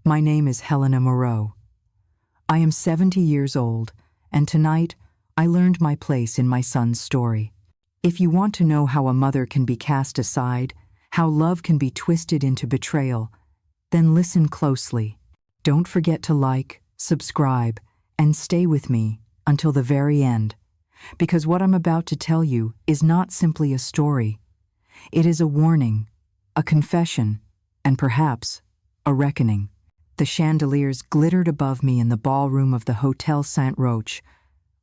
My name is Helena Moreau. I am 70 years old, and tonight I learned my place in my son's story. If you want to know how a mother can be cast aside, how love can be twisted into betrayal, then listen closely. Don't forget to like, subscribe, and stay with me until the very end, because what I'm about to tell you is not simply a story. It is a warning, a confession, and perhaps a reckoning. The chandeliers glittered above me in the ballroom of the Hotel Saint-Roch,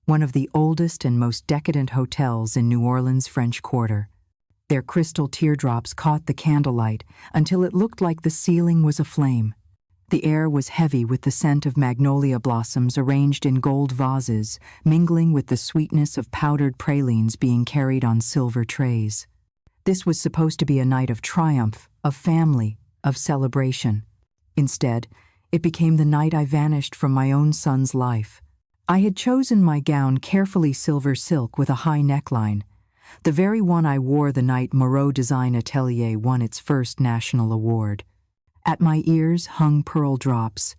one of the oldest and most decadent hotels in New Orleans' French Quarter. Their crystal teardrops caught the candlelight until it looked like the ceiling was aflame. The air was heavy with the scent of magnolia blossoms arranged in gold vases, mingling with the sweetness of powdered pralines being carried on silver trays. This was supposed to be a night of triumph, of family, of celebration. Instead, it became the night I vanished from my own son's life. I had chosen my gown carefully silver silk with a high neckline, the very one I wore the night Moreau Design Atelier won its first national award. At my ears hung pearl drops,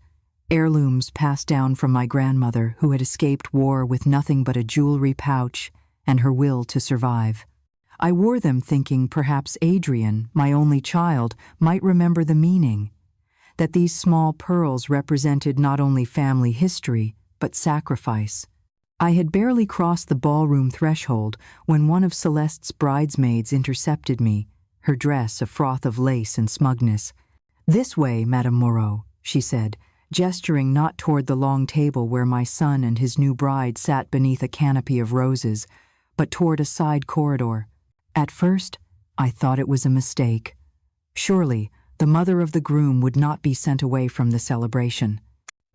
heirlooms passed down from my grandmother who had escaped war with nothing but a jewelry pouch and her will to survive. I wore them thinking perhaps Adrian, my only child, might remember the meaning, that these small pearls represented not only family history, but sacrifice. I had barely crossed the ballroom threshold when one of Celeste's bridesmaids intercepted me, her dress a froth of lace and smugness. "This way, Madame Moreau," she said, gesturing not toward the long table where my son and his new bride sat beneath a canopy of roses, but toward a side corridor. At first, I thought it was a mistake. Surely, the mother of the groom would not be sent away from the celebration.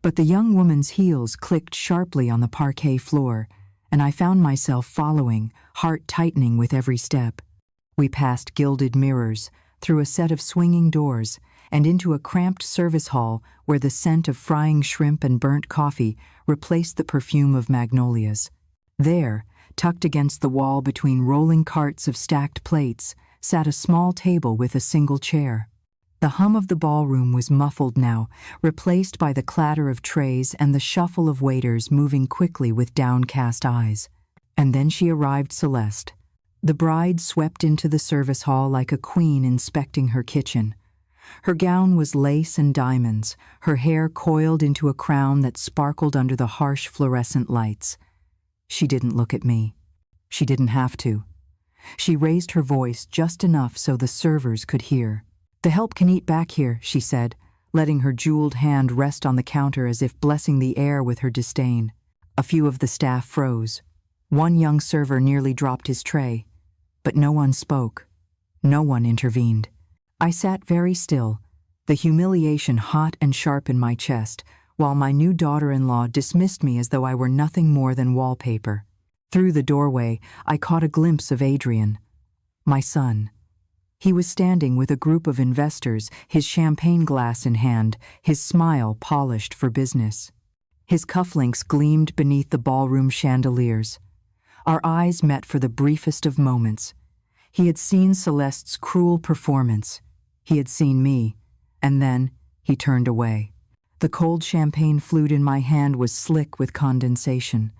But the young woman's heels clicked sharply on the parquet floor, and I found myself following, heart tightening with every step. We passed gilded mirrors, through a set of swinging doors, and into a cramped service hall where the scent of frying shrimp and burnt coffee replaced the perfume of magnolias. There, tucked against the wall between rolling carts of stacked plates, sat a small table with a single chair. The hum of the ballroom was muffled now, replaced by the clatter of trays and the shuffle of waiters moving quickly with downcast eyes. And then she arrived, Celeste. The bride swept into the service hall like a queen inspecting her kitchen. Her gown was lace and diamonds, her hair coiled into a crown that sparkled under the harsh fluorescent lights. She didn't look at me. She didn't have to. She raised her voice just enough so the servers could hear. "The help can eat back here," she said, letting her jeweled hand rest on the counter as if blessing the air with her disdain. A few of the staff froze. One young server nearly dropped his tray. But no one spoke. No one intervened. I sat very still, the humiliation hot and sharp in my chest, while my new daughter-in-law dismissed me as though I were nothing more than wallpaper. Through the doorway, I caught a glimpse of Adrian, my son. He was standing with a group of investors, his champagne glass in hand, his smile polished for business. His cufflinks gleamed beneath the ballroom chandeliers. Our eyes met for the briefest of moments. He had seen Celeste's cruel performance. He had seen me, and then he turned away. The cold champagne flute in my hand was slick with condensation.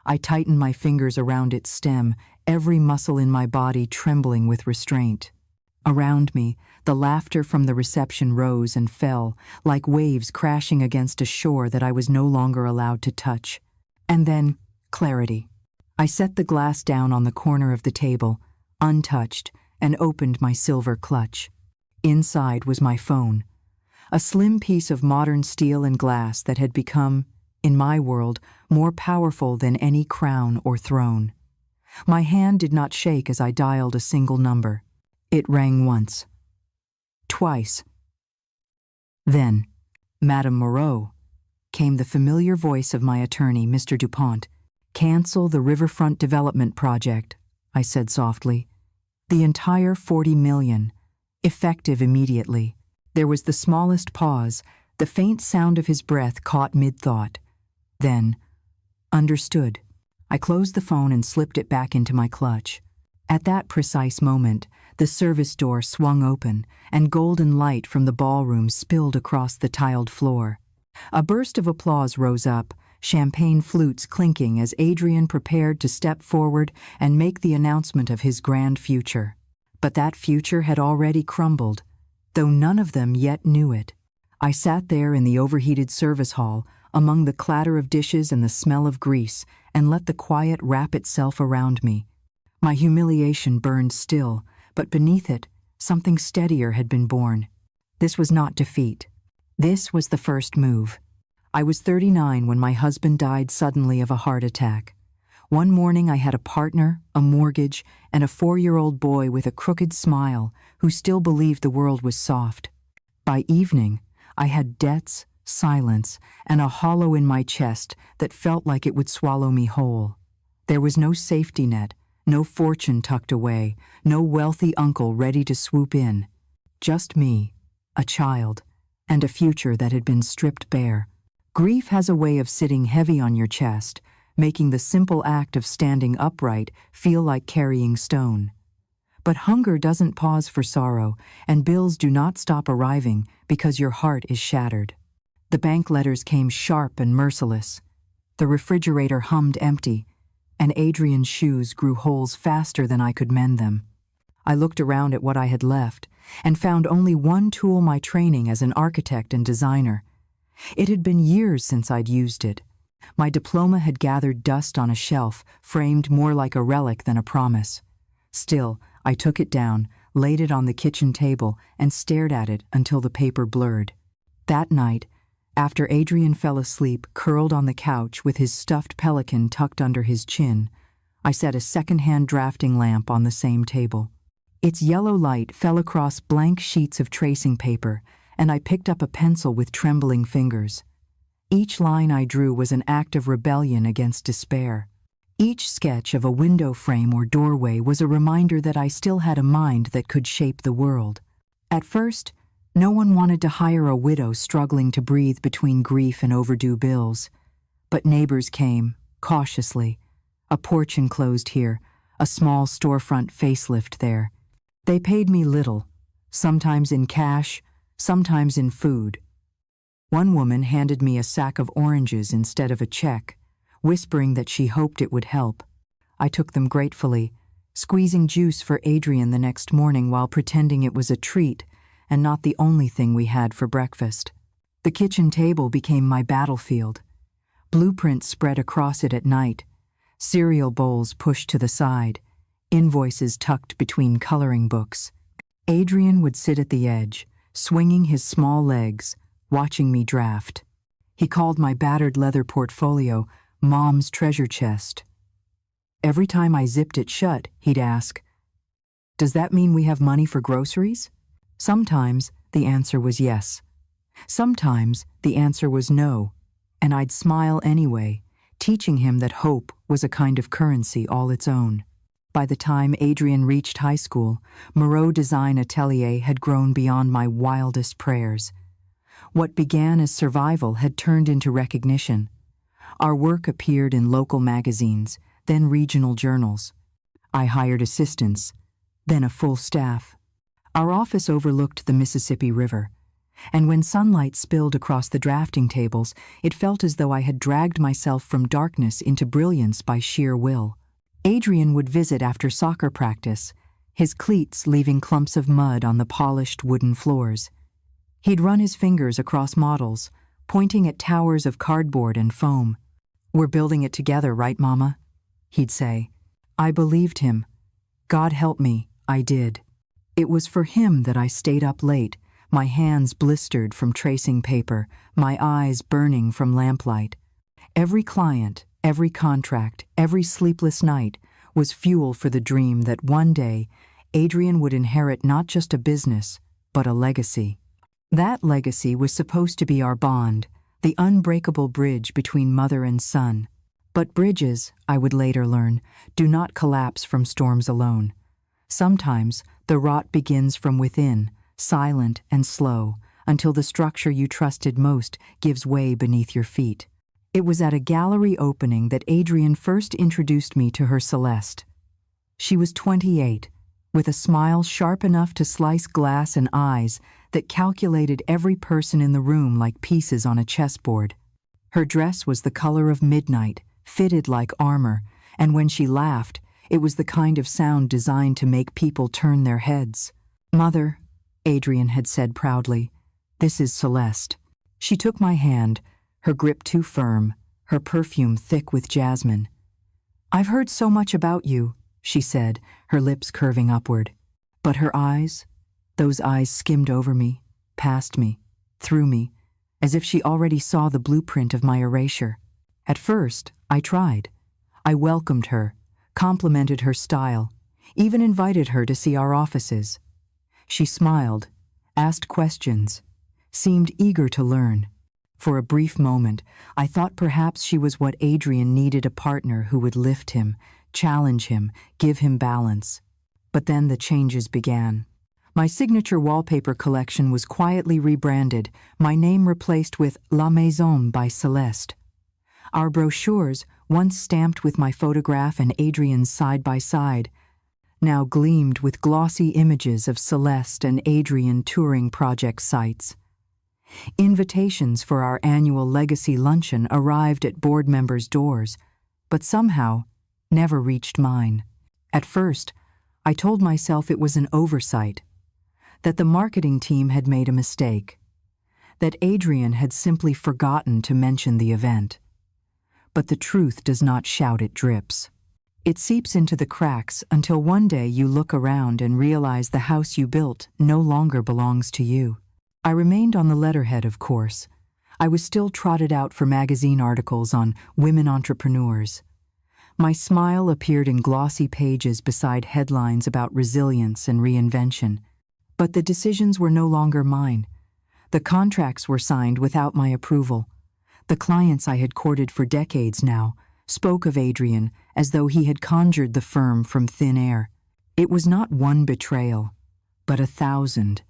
I tightened my fingers around its stem, every muscle in my body trembling with restraint. Around me, the laughter from the reception rose and fell, like waves crashing against a shore that I was no longer allowed to touch. And then, clarity. I set the glass down on the corner of the table, untouched, and opened my silver clutch. Inside was my phone, a slim piece of modern steel and glass that had become, in my world, more powerful than any crown or throne. My hand did not shake as I dialed a single number. It rang once. Twice. Then, "Madame Moreau," came the familiar voice of my attorney, Mr. Dupont. "Cancel the riverfront development project," I said softly. "The entire 40 million, effective immediately." There was the smallest pause, the faint sound of his breath caught mid-thought. Then, "Understood." I closed the phone and slipped it back into my clutch. At that precise moment, the service door swung open, and golden light from the ballroom spilled across the tiled floor. A burst of applause rose up, champagne flutes clinking as Adrian prepared to step forward and make the announcement of his grand future. But that future had already crumbled, though none of them yet knew it. I sat there in the overheated service hall, among the clatter of dishes and the smell of grease, and let the quiet wrap itself around me. My humiliation burned still, but beneath it, something steadier had been born. This was not defeat. This was the first move. I was 39 when my husband died suddenly of a heart attack. One morning I had a partner, a mortgage, and a 4-year-old boy with a crooked smile who still believed the world was soft. By evening, I had debts, silence, and a hollow in my chest that felt like it would swallow me whole. There was no safety net, no fortune tucked away, no wealthy uncle ready to swoop in. Just me, a child, and a future that had been stripped bare. Grief has a way of sitting heavy on your chest, making the simple act of standing upright feel like carrying stone. But hunger doesn't pause for sorrow, and bills do not stop arriving because your heart is shattered. The bank letters came sharp and merciless. The refrigerator hummed empty, and Adrian's shoes grew holes faster than I could mend them. I looked around at what I had left and found only one tool: my training as an architect and designer. It had been years since I'd used it. My diploma had gathered dust on a shelf, framed more like a relic than a promise. Still, I took it down, laid it on the kitchen table, and stared at it until the paper blurred. That night, after Adrian fell asleep curled on the couch with his stuffed pelican tucked under his chin, I set a second-hand drafting lamp on the same table. Its yellow light fell across blank sheets of tracing paper, and I picked up a pencil with trembling fingers. Each line I drew was an act of rebellion against despair. Each sketch of a window frame or doorway was a reminder that I still had a mind that could shape the world. At first, no one wanted to hire a widow struggling to breathe between grief and overdue bills. But neighbors came, cautiously. A porch enclosed here, a small storefront facelift there. They paid me little, sometimes in cash, sometimes in food. One woman handed me a sack of oranges instead of a check, whispering that she hoped it would help. I took them gratefully, squeezing juice for Adrian the next morning while pretending it was a treat and not the only thing we had for breakfast. The kitchen table became my battlefield. Blueprints spread across it at night, cereal bowls pushed to the side, invoices tucked between coloring books. Adrian would sit at the edge, swinging his small legs, watching me draft. He called my battered leather portfolio Mom's treasure chest. Every time I zipped it shut, he'd ask, "Does that mean we have money for groceries?" Sometimes the answer was yes. Sometimes the answer was no, and I'd smile anyway, teaching him that hope was a kind of currency all its own. By the time Adrian reached high school, Moreau Design Atelier had grown beyond my wildest prayers. What began as survival had turned into recognition. Our work appeared in local magazines, then regional journals. I hired assistants, then a full staff. Our office overlooked the Mississippi River, and when sunlight spilled across the drafting tables, it felt as though I had dragged myself from darkness into brilliance by sheer will. Adrian would visit after soccer practice, his cleats leaving clumps of mud on the polished wooden floors. He'd run his fingers across models, pointing at towers of cardboard and foam. "We're building it together, right, Mama?" he'd say. I believed him. God help me, I did. It was for him that I stayed up late, my hands blistered from tracing paper, my eyes burning from lamplight. Every client, every contract, every sleepless night was fuel for the dream that one day Adrian would inherit not just a business, but a legacy. That legacy was supposed to be our bond, the unbreakable bridge between mother and son. But bridges, I would later learn, do not collapse from storms alone. Sometimes the rot begins from within, silent and slow, until the structure you trusted most gives way beneath your feet. It was at a gallery opening that Adrian first introduced me to her Celeste. She was 28, with a smile sharp enough to slice glass and eyes that calculated every person in the room like pieces on a chessboard. Her dress was the color of midnight, fitted like armor, and when she laughed, it was the kind of sound designed to make people turn their heads. "Mother," Adrian had said proudly, "this is Celeste." She took my hand, her grip too firm, her perfume thick with jasmine. "I've heard so much about you," she said, her lips curving upward. But her eyes, those eyes skimmed over me, past me, through me, as if she already saw the blueprint of my erasure. At first, I tried. I welcomed her, complimented her style, even invited her to see our offices. She smiled, asked questions, seemed eager to learn. For a brief moment, I thought perhaps she was what Adrian needed, a partner who would lift him, challenge him, give him balance. But then the changes began. My signature wallpaper collection was quietly rebranded, my name replaced with La Maison by Celeste. Our brochures, once stamped with my photograph and Adrian's side by side, now gleamed with glossy images of Celeste and Adrian touring project sites. Invitations for our annual legacy luncheon arrived at board members' doors, but somehow never reached mine. At first, I told myself it was an oversight, that the marketing team had made a mistake, that Adrian had simply forgotten to mention the event. But the truth does not shout, it drips. It seeps into the cracks until one day you look around and realize the house you built no longer belongs to you. I remained on the letterhead, of course. I was still trotted out for magazine articles on women entrepreneurs. My smile appeared in glossy pages beside headlines about resilience and reinvention. But the decisions were no longer mine. The contracts were signed without my approval. The clients I had courted for decades now spoke of Adrian as though he had conjured the firm from thin air. It was not one betrayal, but 1,000.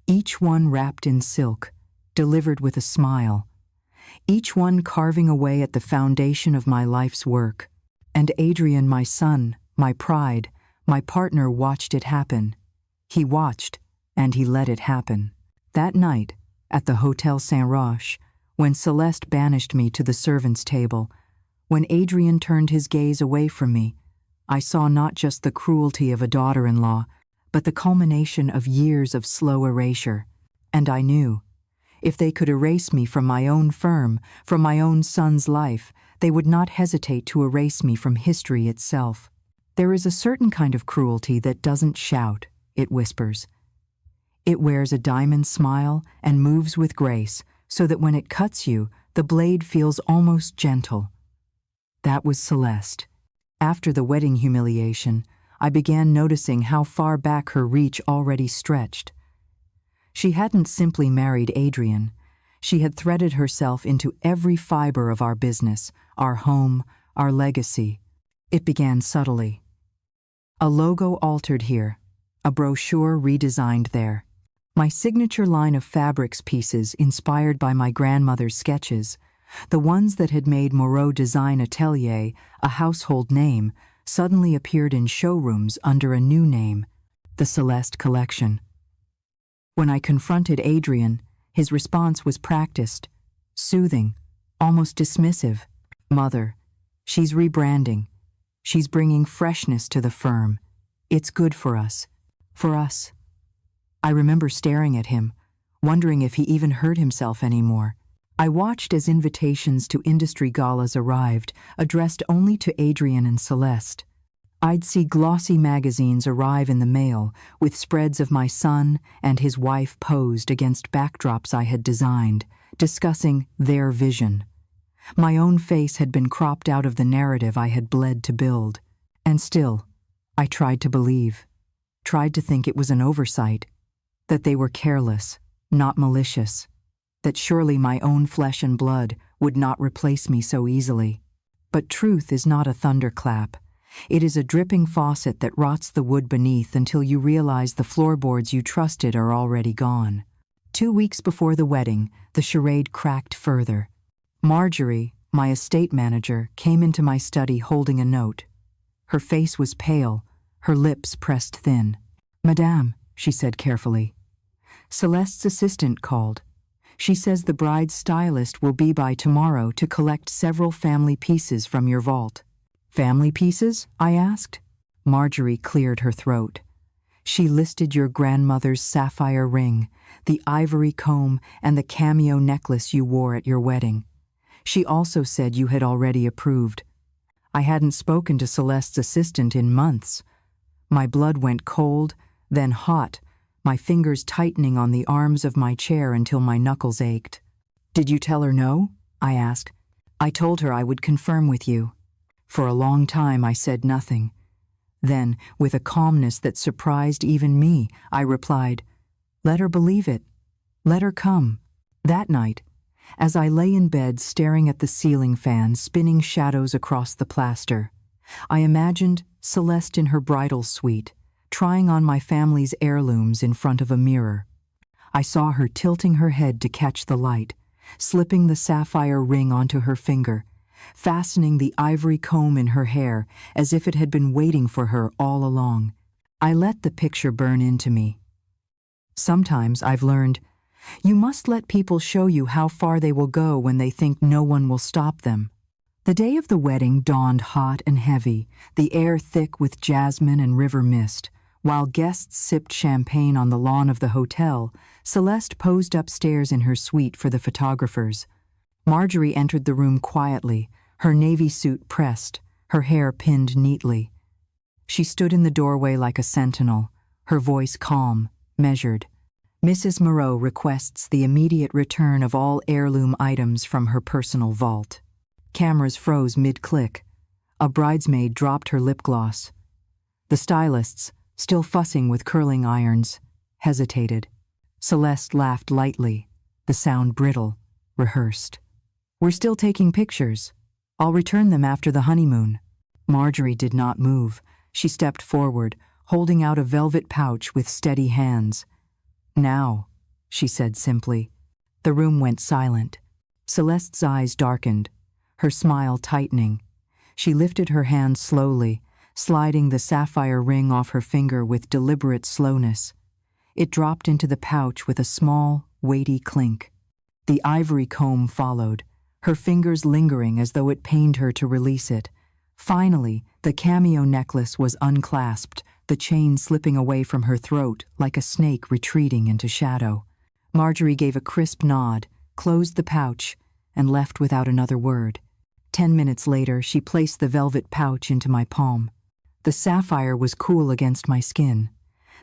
Each one wrapped in silk, delivered with a smile. Each one carving away at the foundation of my life's work. And Adrian, my son, my pride, my partner, watched it happen. He watched, and he let it happen. That night, at the Hotel Saint-Roch, when Celeste banished me to the servants' table, when Adrian turned his gaze away from me, I saw not just the cruelty of a daughter-in-law, but the culmination of years of slow erasure. And I knew, if they could erase me from my own firm, from my own son's life, they would not hesitate to erase me from history itself. There is a certain kind of cruelty that doesn't shout, it whispers. It wears a diamond smile and moves with grace, so that when it cuts you, the blade feels almost gentle. That was Celeste. After the wedding humiliation, I began noticing how far back her reach already stretched. She hadn't simply married Adrian. She had threaded herself into every fiber of our business, our home, our legacy. It began subtly. A logo altered here, a brochure redesigned there. My signature line of fabrics pieces inspired by my grandmother's sketches, the ones that had made Moreau Design Atelier a household name, suddenly appeared in showrooms under a new name, the Celeste Collection. When I confronted Adrian, his response was practiced, soothing, almost dismissive. "Mother, she's rebranding. She's bringing freshness to the firm. It's good for us. For us." I remember staring at him, wondering if he even heard himself anymore. I watched as invitations to industry galas arrived, addressed only to Adrian and Celeste. I'd see glossy magazines arrive in the mail, with spreads of my son and his wife posed against backdrops I had designed, discussing their vision. My own face had been cropped out of the narrative I had bled to build. And still, I tried to believe, tried to think it was an oversight, that they were careless, not malicious, that surely my own flesh and blood would not replace me so easily. But truth is not a thunderclap. It is a dripping faucet that rots the wood beneath until you realize the floorboards you trusted are already gone. 2 weeks before the wedding, the charade cracked further. Marjorie, my estate manager, came into my study holding a note. Her face was pale, her lips pressed thin. "Madame," she said carefully. "Celeste's assistant called. She says the bride's stylist will be by tomorrow to collect several family pieces from your vault." "Family pieces?" I asked. Marjorie cleared her throat. "She listed your grandmother's sapphire ring, the ivory comb, and the cameo necklace you wore at your wedding. She also said you had already approved." I hadn't spoken to Celeste's assistant in months. My blood went cold, then hot, my fingers tightening on the arms of my chair until my knuckles ached. "Did you tell her no?" I asked. "I told her I would confirm with you." For a long time I said nothing. Then, with a calmness that surprised even me, I replied, "Let her believe it. Let her come." That night, as I lay in bed staring at the ceiling fan spinning shadows across the plaster, I imagined Celeste in her bridal suite, trying on my family's heirlooms in front of a mirror. I saw her tilting her head to catch the light, slipping the sapphire ring onto her finger, fastening the ivory comb in her hair as if it had been waiting for her all along. I let the picture burn into me. Sometimes, I've learned, you must let people show you how far they will go when they think no one will stop them. The day of the wedding dawned hot and heavy, the air thick with jasmine and river mist. While guests sipped champagne on the lawn of the hotel, Celeste posed upstairs in her suite for the photographers. Marjorie entered the room quietly, her navy suit pressed, her hair pinned neatly. She stood in the doorway like a sentinel, her voice calm, measured. "Mrs. Moreau requests the immediate return of all heirloom items from her personal vault." Cameras froze mid-click. A bridesmaid dropped her lip gloss. The stylists, still fussing with curling irons, hesitated. Celeste laughed lightly, the sound brittle, rehearsed. "We're still taking pictures. I'll return them after the honeymoon." Marjorie did not move. She stepped forward, holding out a velvet pouch with steady hands. "Now," she said simply. The room went silent. Celeste's eyes darkened, her smile tightening. She lifted her hand slowly, sliding the sapphire ring off her finger with deliberate slowness. It dropped into the pouch with a small, weighty clink. The ivory comb followed, her fingers lingering as though it pained her to release it. Finally, the cameo necklace was unclasped, the chain slipping away from her throat like a snake retreating into shadow. Marjorie gave a crisp nod, closed the pouch, and left without another word. 10 minutes later, she placed the velvet pouch into my palm. The sapphire was cool against my skin,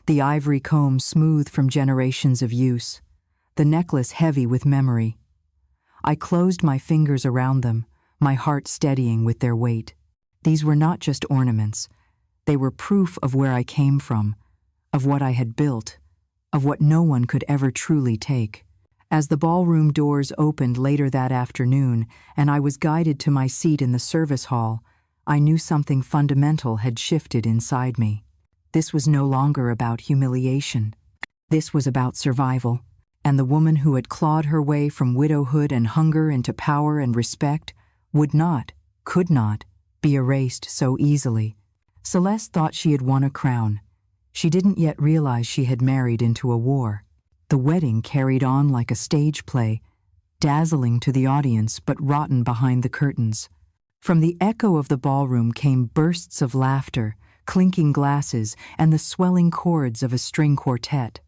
the ivory comb smooth from generations of use, the necklace heavy with memory. I closed my fingers around them, my heart steadying with their weight. These were not just ornaments. They were proof of where I came from, of what I had built, of what no one could ever truly take. As the ballroom doors opened later that afternoon and I was guided to my seat in the service hall, I knew something fundamental had shifted inside me. This was no longer about humiliation. This was about survival, and the woman who had clawed her way from widowhood and hunger into power and respect would not, could not, be erased so easily. Celeste thought she had won a crown. She didn't yet realize she had married into a war. The wedding carried on like a stage play, dazzling to the audience but rotten behind the curtains. From the echo of the ballroom came bursts of laughter, clinking glasses, and the swelling chords of a string quartet.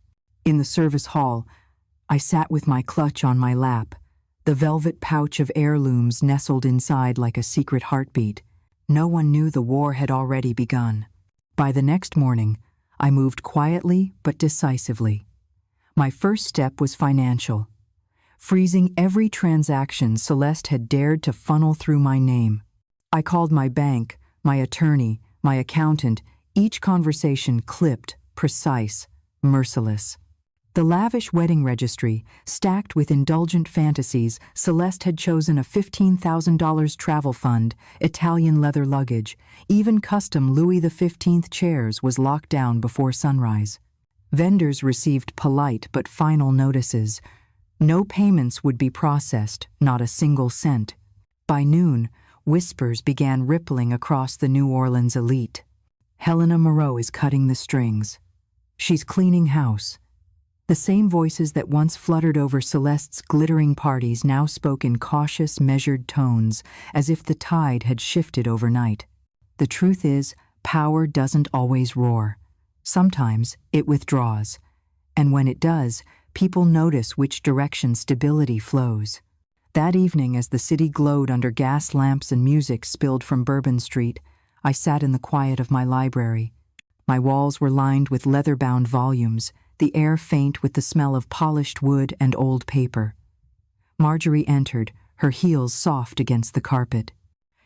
In the service hall, I sat with my clutch on my lap, the velvet pouch of heirlooms nestled inside like a secret heartbeat. No one knew the war had already begun. By the next morning, I moved quietly but decisively. My first step was financial, freezing every transaction Celeste had dared to funnel through my name. I called my bank, my attorney, my accountant, each conversation clipped, precise, merciless. The lavish wedding registry, stacked with indulgent fantasies, Celeste had chosen a $15,000 travel fund, Italian leather luggage, even custom Louis XV chairs was locked down before sunrise. Vendors received polite but final notices. No payments would be processed, not a single cent. By noon, whispers began rippling across the New Orleans elite. Helena Moreau is cutting the strings. She's cleaning house. The same voices that once fluttered over Celeste's glittering parties now spoke in cautious, measured tones, as if the tide had shifted overnight. The truth is, power doesn't always roar. Sometimes it withdraws. And when it does, people notice which direction stability flows. That evening, as the city glowed under gas lamps and music spilled from Bourbon Street, I sat in the quiet of my library. My walls were lined with leather-bound volumes, the air faint with the smell of polished wood and old paper. Marjorie entered, her heels soft against the carpet.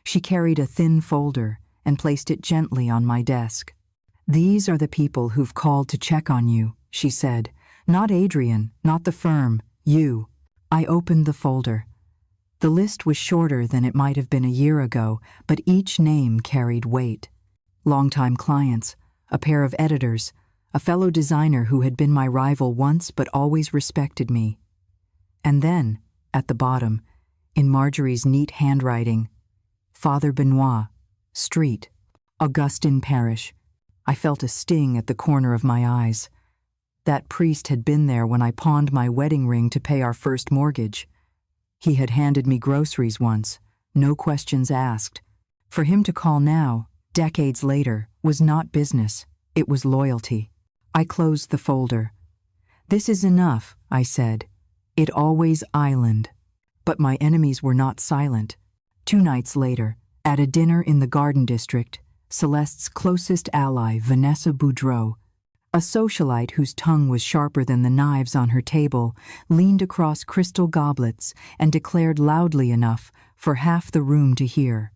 She carried a thin folder and placed it gently on my desk. "These are the people who've called to check on you," she said. "Not Adrian, not the firm, you." I opened the folder. The list was shorter than it might have been a year ago, but each name carried weight. Longtime clients, a pair of editors, a fellow designer who had been my rival once but always respected me. And then, at the bottom, in Marjorie's neat handwriting, Father Benoit, Street, Augustine Parish. I felt a sting at the corner of my eyes. That priest had been there when I pawned my wedding ring to pay our first mortgage. He had handed me groceries once, no questions asked. For him to call now, decades later, was not business, it was loyalty. I closed the folder. "This is enough," I said. "It always island." But my enemies were not silent. 2 nights later, at a dinner in the Garden District, Celeste's closest ally, Vanessa Boudreau, a socialite whose tongue was sharper than the knives on her table, leaned across crystal goblets and declared loudly enough for half the room to hear.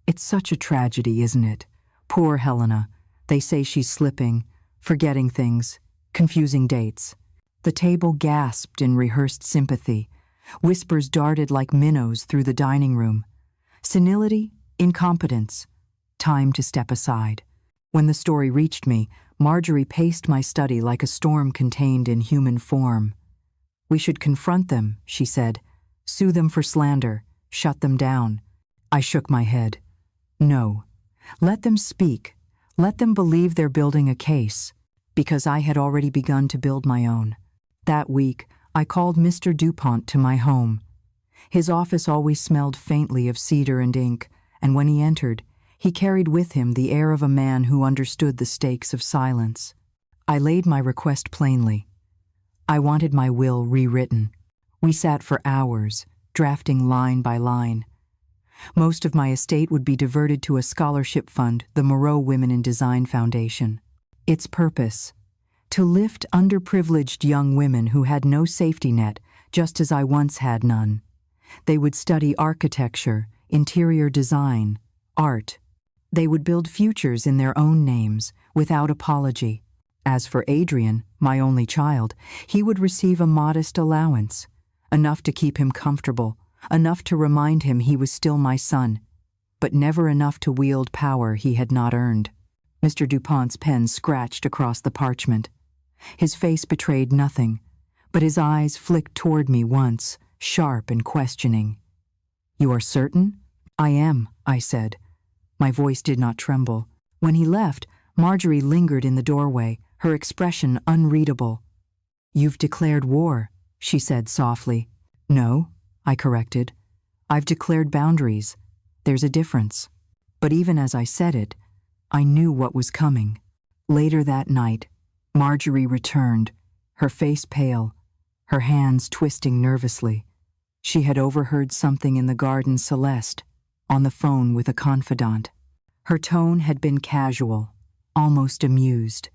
"It's such a tragedy, isn't it? Poor Helena. They say she's slipping, forgetting things, confusing dates." The table gasped in rehearsed sympathy. Whispers darted like minnows through the dining room. Senility, incompetence, time to step aside. When the story reached me, Marjorie paced my study like a storm contained in human form. "We should confront them," she said. "Sue them for slander, shut them down." I shook my head. "No. Let them speak. Let them believe they're building a case," because I had already begun to build my own. That week, I called Mr. DuPont to my home. His office always smelled faintly of cedar and ink, and when he entered, he carried with him the air of a man who understood the stakes of silence. I laid my request plainly. I wanted my will rewritten. We sat for hours, drafting line by line. Most of my estate would be diverted to a scholarship fund, the Moreau Women in Design Foundation. Its purpose: to lift underprivileged young women who had no safety net, just as I once had none. They would study architecture, interior design, art. They would build futures in their own names, without apology. As for Adrian, my only child, he would receive a modest allowance, enough to keep him comfortable, enough to remind him he was still my son, but never enough to wield power he had not earned. Mr. DuPont's pen scratched across the parchment. His face betrayed nothing, but his eyes flicked toward me once, sharp and questioning. "You are certain?" "I am," I said. My voice did not tremble. When he left, Marjorie lingered in the doorway, her expression unreadable. "You've declared war," she said softly. "No," I corrected. "I've declared boundaries. There's a difference." But even as I said it, I knew what was coming. Later that night, Marjorie returned, her face pale, her hands twisting nervously. She had overheard something in the garden Celeste, on the phone with a confidant. Her tone had been casual, almost amused.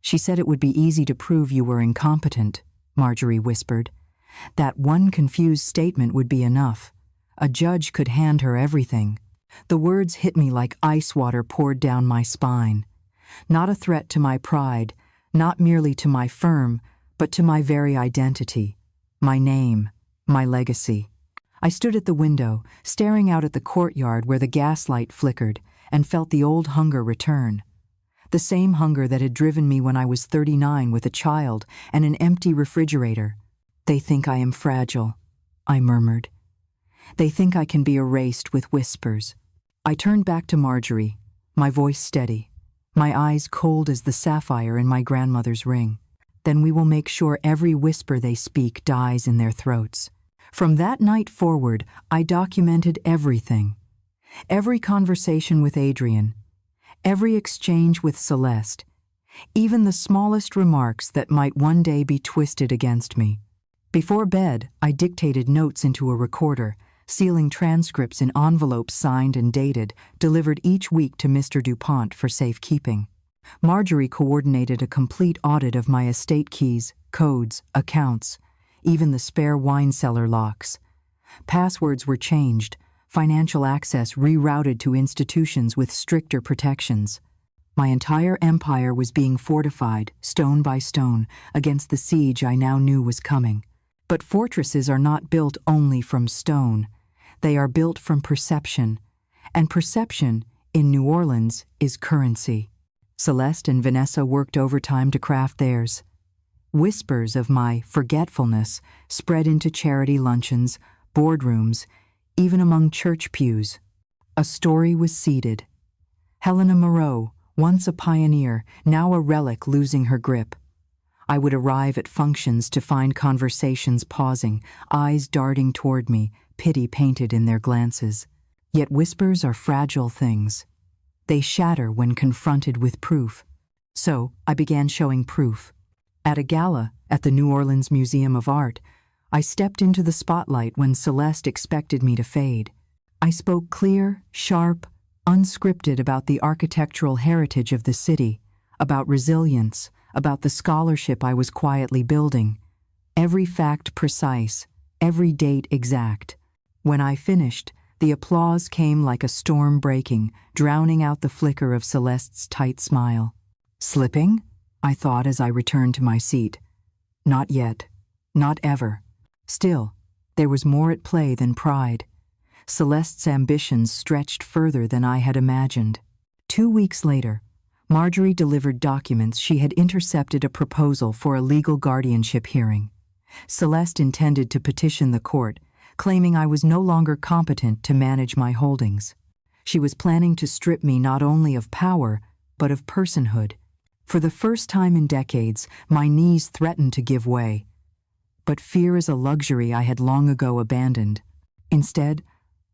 "She said it would be easy to prove you were incompetent," Marjorie whispered. "That one confused statement would be enough. A judge could hand her everything." The words hit me like ice water poured down my spine. Not a threat to my pride, not merely to my firm, but to my very identity, my name, my legacy. I stood at the window, staring out at the courtyard where the gaslight flickered, and felt the old hunger return. The same hunger that had driven me when I was 39 with a child and an empty refrigerator. "They think I am fragile," I murmured. "They think I can be erased with whispers." I turned back to Marjorie, my voice steady, my eyes cold as the sapphire in my grandmother's ring. Then we will make sure every whisper they speak dies in their throats. From that night forward, I documented everything. Every conversation with Adrian, every exchange with Celeste, even the smallest remarks that might one day be twisted against me. Before bed, I dictated notes into a recorder, sealing transcripts in envelopes signed and dated, delivered each week to Mr. DuPont for safekeeping. Marjorie coordinated a complete audit of my estate keys, codes, accounts, even the spare wine cellar locks. Passwords were changed, financial access rerouted to institutions with stricter protections. My entire empire was being fortified, stone by stone, against the siege I now knew was coming. But fortresses are not built only from stone. They are built from perception. And perception, in New Orleans, is currency. Celeste and Vanessa worked overtime to craft theirs. Whispers of my forgetfulness spread into charity luncheons, boardrooms, even among church pews. A story was seeded. Helena Moreau, once a pioneer, now a relic losing her grip. I would arrive at functions to find conversations pausing, eyes darting toward me, pity painted in their glances. Yet whispers are fragile things. They shatter when confronted with proof. So I began showing proof. At a gala at the New Orleans Museum of Art, I stepped into the spotlight when Celeste expected me to fade. I spoke clear, sharp, unscripted about the architectural heritage of the city, about resilience, about the scholarship I was quietly building. Every fact precise, every date exact. When I finished, the applause came like a storm breaking, drowning out the flicker of Celeste's tight smile. Slipping? I thought as I returned to my seat. Not yet. Not ever. Still, there was more at play than pride. Celeste's ambitions stretched further than I had imagined. 2 weeks later, Marjorie delivered documents she had intercepted a proposal for a legal guardianship hearing. Celeste intended to petition the court, claiming I was no longer competent to manage my holdings. She was planning to strip me not only of power, but of personhood. For the first time in decades, my knees threatened to give way. But fear is a luxury I had long ago abandoned. Instead,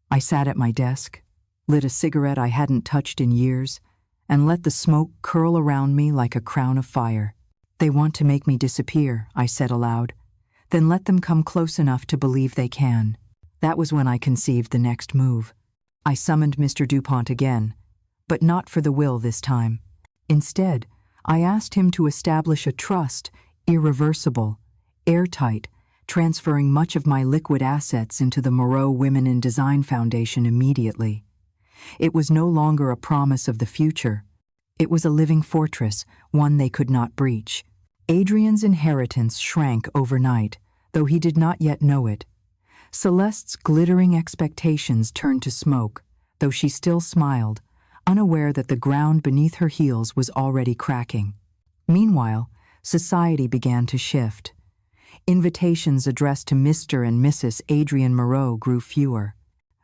I sat at my desk, lit a cigarette I hadn't touched in years, and let the smoke curl around me like a crown of fire. They want to make me disappear, I said aloud. Then let them come close enough to believe they can. That was when I conceived the next move. I summoned Mr. DuPont again, but not for the will this time. Instead, I asked him to establish a trust, irreversible, airtight, transferring much of my liquid assets into the Moreau Women in Design Foundation immediately. It was no longer a promise of the future. It was a living fortress, one they could not breach. Adrian's inheritance shrank overnight, though he did not yet know it. Celeste's glittering expectations turned to smoke, though she still smiled, unaware that the ground beneath her heels was already cracking. Meanwhile, society began to shift. Invitations addressed to Mr. and Mrs. Adrian Moreau grew fewer.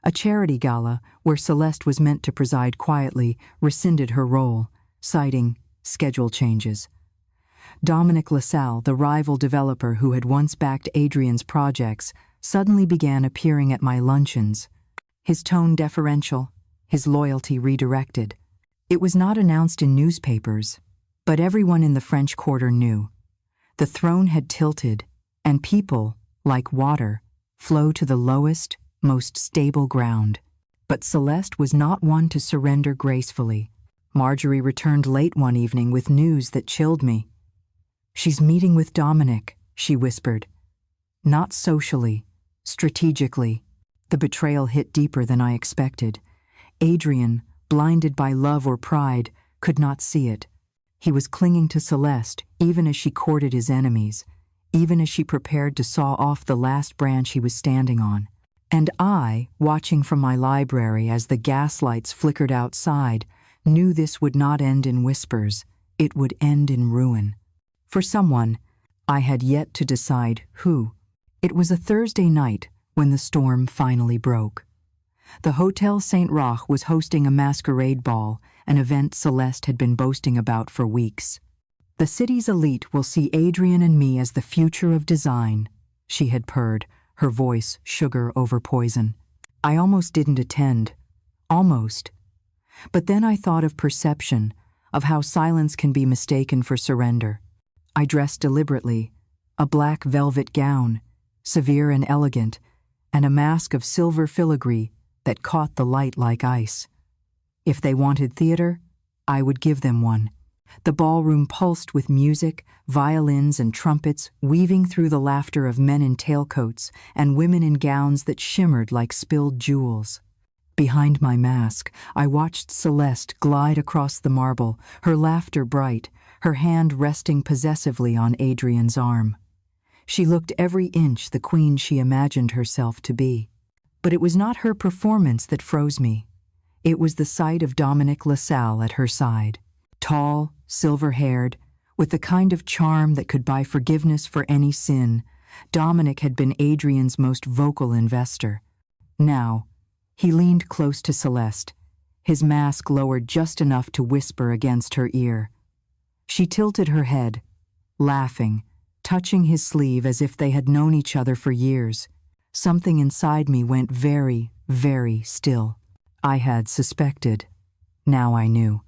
A charity gala, where Celeste was meant to preside quietly, rescinded her role, citing schedule changes. Dominic LaSalle, the rival developer who had once backed Adrian's projects, suddenly began appearing at my luncheons. His tone deferential, his loyalty redirected. It was not announced in newspapers, but everyone in the French Quarter knew. The throne had tilted, and people, like water, flow to the lowest, most stable ground. But Celeste was not one to surrender gracefully. Marjorie returned late one evening with news that chilled me. "She's meeting with Dominic," she whispered. Not socially, strategically. The betrayal hit deeper than I expected. Adrian, blinded by love or pride, could not see it. He was clinging to Celeste, even as she courted his enemies, even as she prepared to saw off the last branch he was standing on. And I, watching from my library as the gaslights flickered outside, knew this would not end in whispers. It would end in ruin. For someone, I had yet to decide who. It was a Thursday night when the storm finally broke. The Hotel St. Roch was hosting a masquerade ball, an event Celeste had been boasting about for weeks. "The city's elite will see Adrian and me as the future of design," she had purred, her voice sugar over poison. I almost didn't attend. Almost. But then I thought of perception, of how silence can be mistaken for surrender. I dressed deliberately, a black velvet gown, severe and elegant, and a mask of silver filigree that caught the light like ice. If they wanted theater, I would give them one. The ballroom pulsed with music, violins and trumpets weaving through the laughter of men in tailcoats and women in gowns that shimmered like spilled jewels. Behind my mask, I watched Celeste glide across the marble, her laughter bright, her hand resting possessively on Adrian's arm. She looked every inch the queen she imagined herself to be. But it was not her performance that froze me. It was the sight of Dominic LaSalle at her side. Tall, silver-haired, with the kind of charm that could buy forgiveness for any sin, Dominic had been Adrian's most vocal investor. Now, he leaned close to Celeste, his mask lowered just enough to whisper against her ear. She tilted her head, laughing, touching his sleeve as if they had known each other for years. Something inside me went very, very still. I had suspected. Now I knew.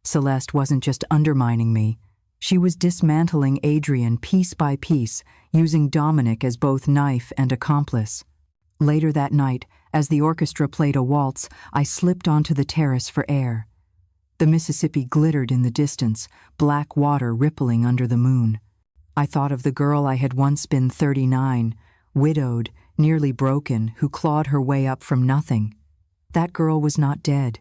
Celeste wasn't just undermining me. She was dismantling Adrian piece by piece, using Dominic as both knife and accomplice. Later that night, as the orchestra played a waltz, I slipped onto the terrace for air. The Mississippi glittered in the distance, black water rippling under the moon. I thought of the girl I had once been 39, widowed, nearly broken, who clawed her way up from nothing. That girl was not dead.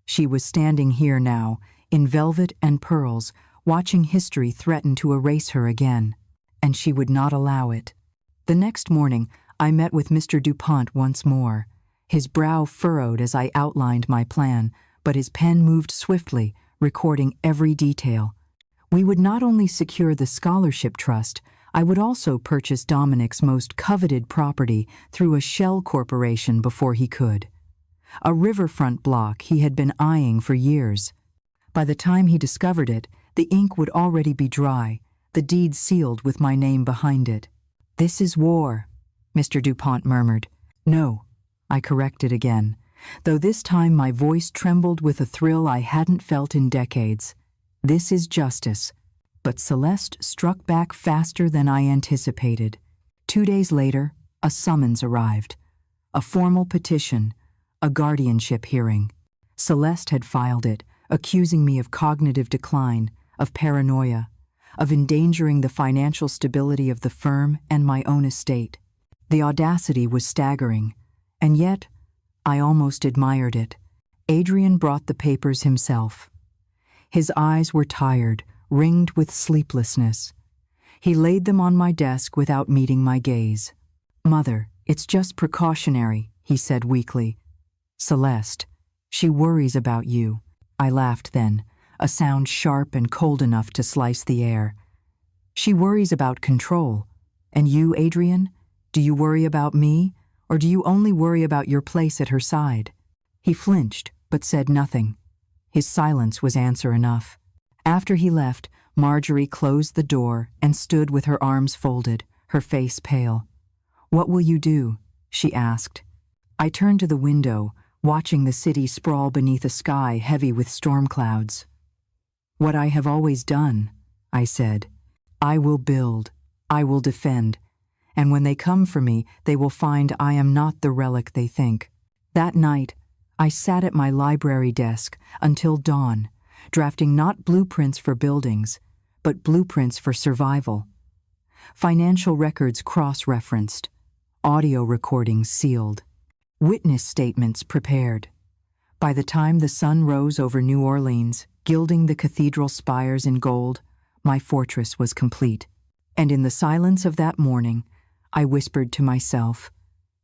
She was standing here now, in velvet and pearls, watching history threaten to erase her again. And she would not allow it. The next morning, I met with Mr. DuPont once more. His brow furrowed as I outlined my plan, but his pen moved swiftly, recording every detail. We would not only secure the scholarship trust, I would also purchase Dominic's most coveted property through a shell corporation before he could. A riverfront block he had been eyeing for years. By the time he discovered it, the ink would already be dry, the deed sealed with my name behind it. "This is war," Mr. DuPont murmured. "No," I corrected again, though this time my voice trembled with a thrill I hadn't felt in decades. "This is justice." But Celeste struck back faster than I anticipated. 2 days later, a summons arrived. A formal petition, a guardianship hearing. Celeste had filed it, accusing me of cognitive decline, of paranoia, of endangering the financial stability of the firm and my own estate. The audacity was staggering, and yet I almost admired it. Adrian brought the papers himself. His eyes were tired, ringed with sleeplessness. He laid them on my desk without meeting my gaze. "Mother, it's just precautionary," he said weakly. "Celeste, she worries about you." I laughed then, a sound sharp and cold enough to slice the air. "She worries about control. And you, Adrian? Do you worry about me, or do you only worry about your place at her side?" He flinched, but said nothing. His silence was answer enough. After he left, Marjorie closed the door and stood with her arms folded, her face pale. "What will you do?" she asked. I turned to the window, watching the city sprawl beneath a sky heavy with storm clouds. "What I have always done," I said. "I will build, I will defend, and when they come for me, they will find I am not the relic they think." That night, I sat at my library desk until dawn, drafting not blueprints for buildings, but blueprints for survival. Financial records cross-referenced, audio recordings sealed, witness statements prepared. By the time the sun rose over New Orleans, gilding the cathedral spires in gold, my fortress was complete. And in the silence of that morning, I whispered to myself,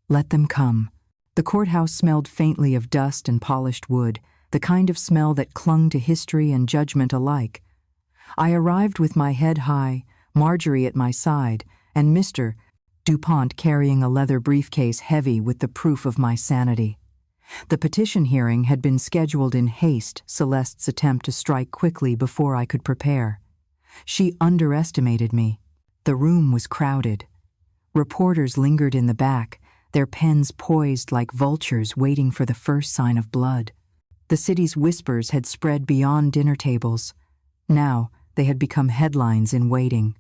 "Let them come." The courthouse smelled faintly of dust and polished wood, the kind of smell that clung to history and judgment alike. I arrived with my head high, Marjorie at my side, and Mr. DuPont carrying a leather briefcase heavy with the proof of my sanity. The petition hearing had been scheduled in haste, Celeste's attempt to strike quickly before I could prepare. She underestimated me. The room was crowded. Reporters lingered in the back, their pens poised like vultures waiting for the first sign of blood. The city's whispers had spread beyond dinner tables. Now, they had become headlines in waiting.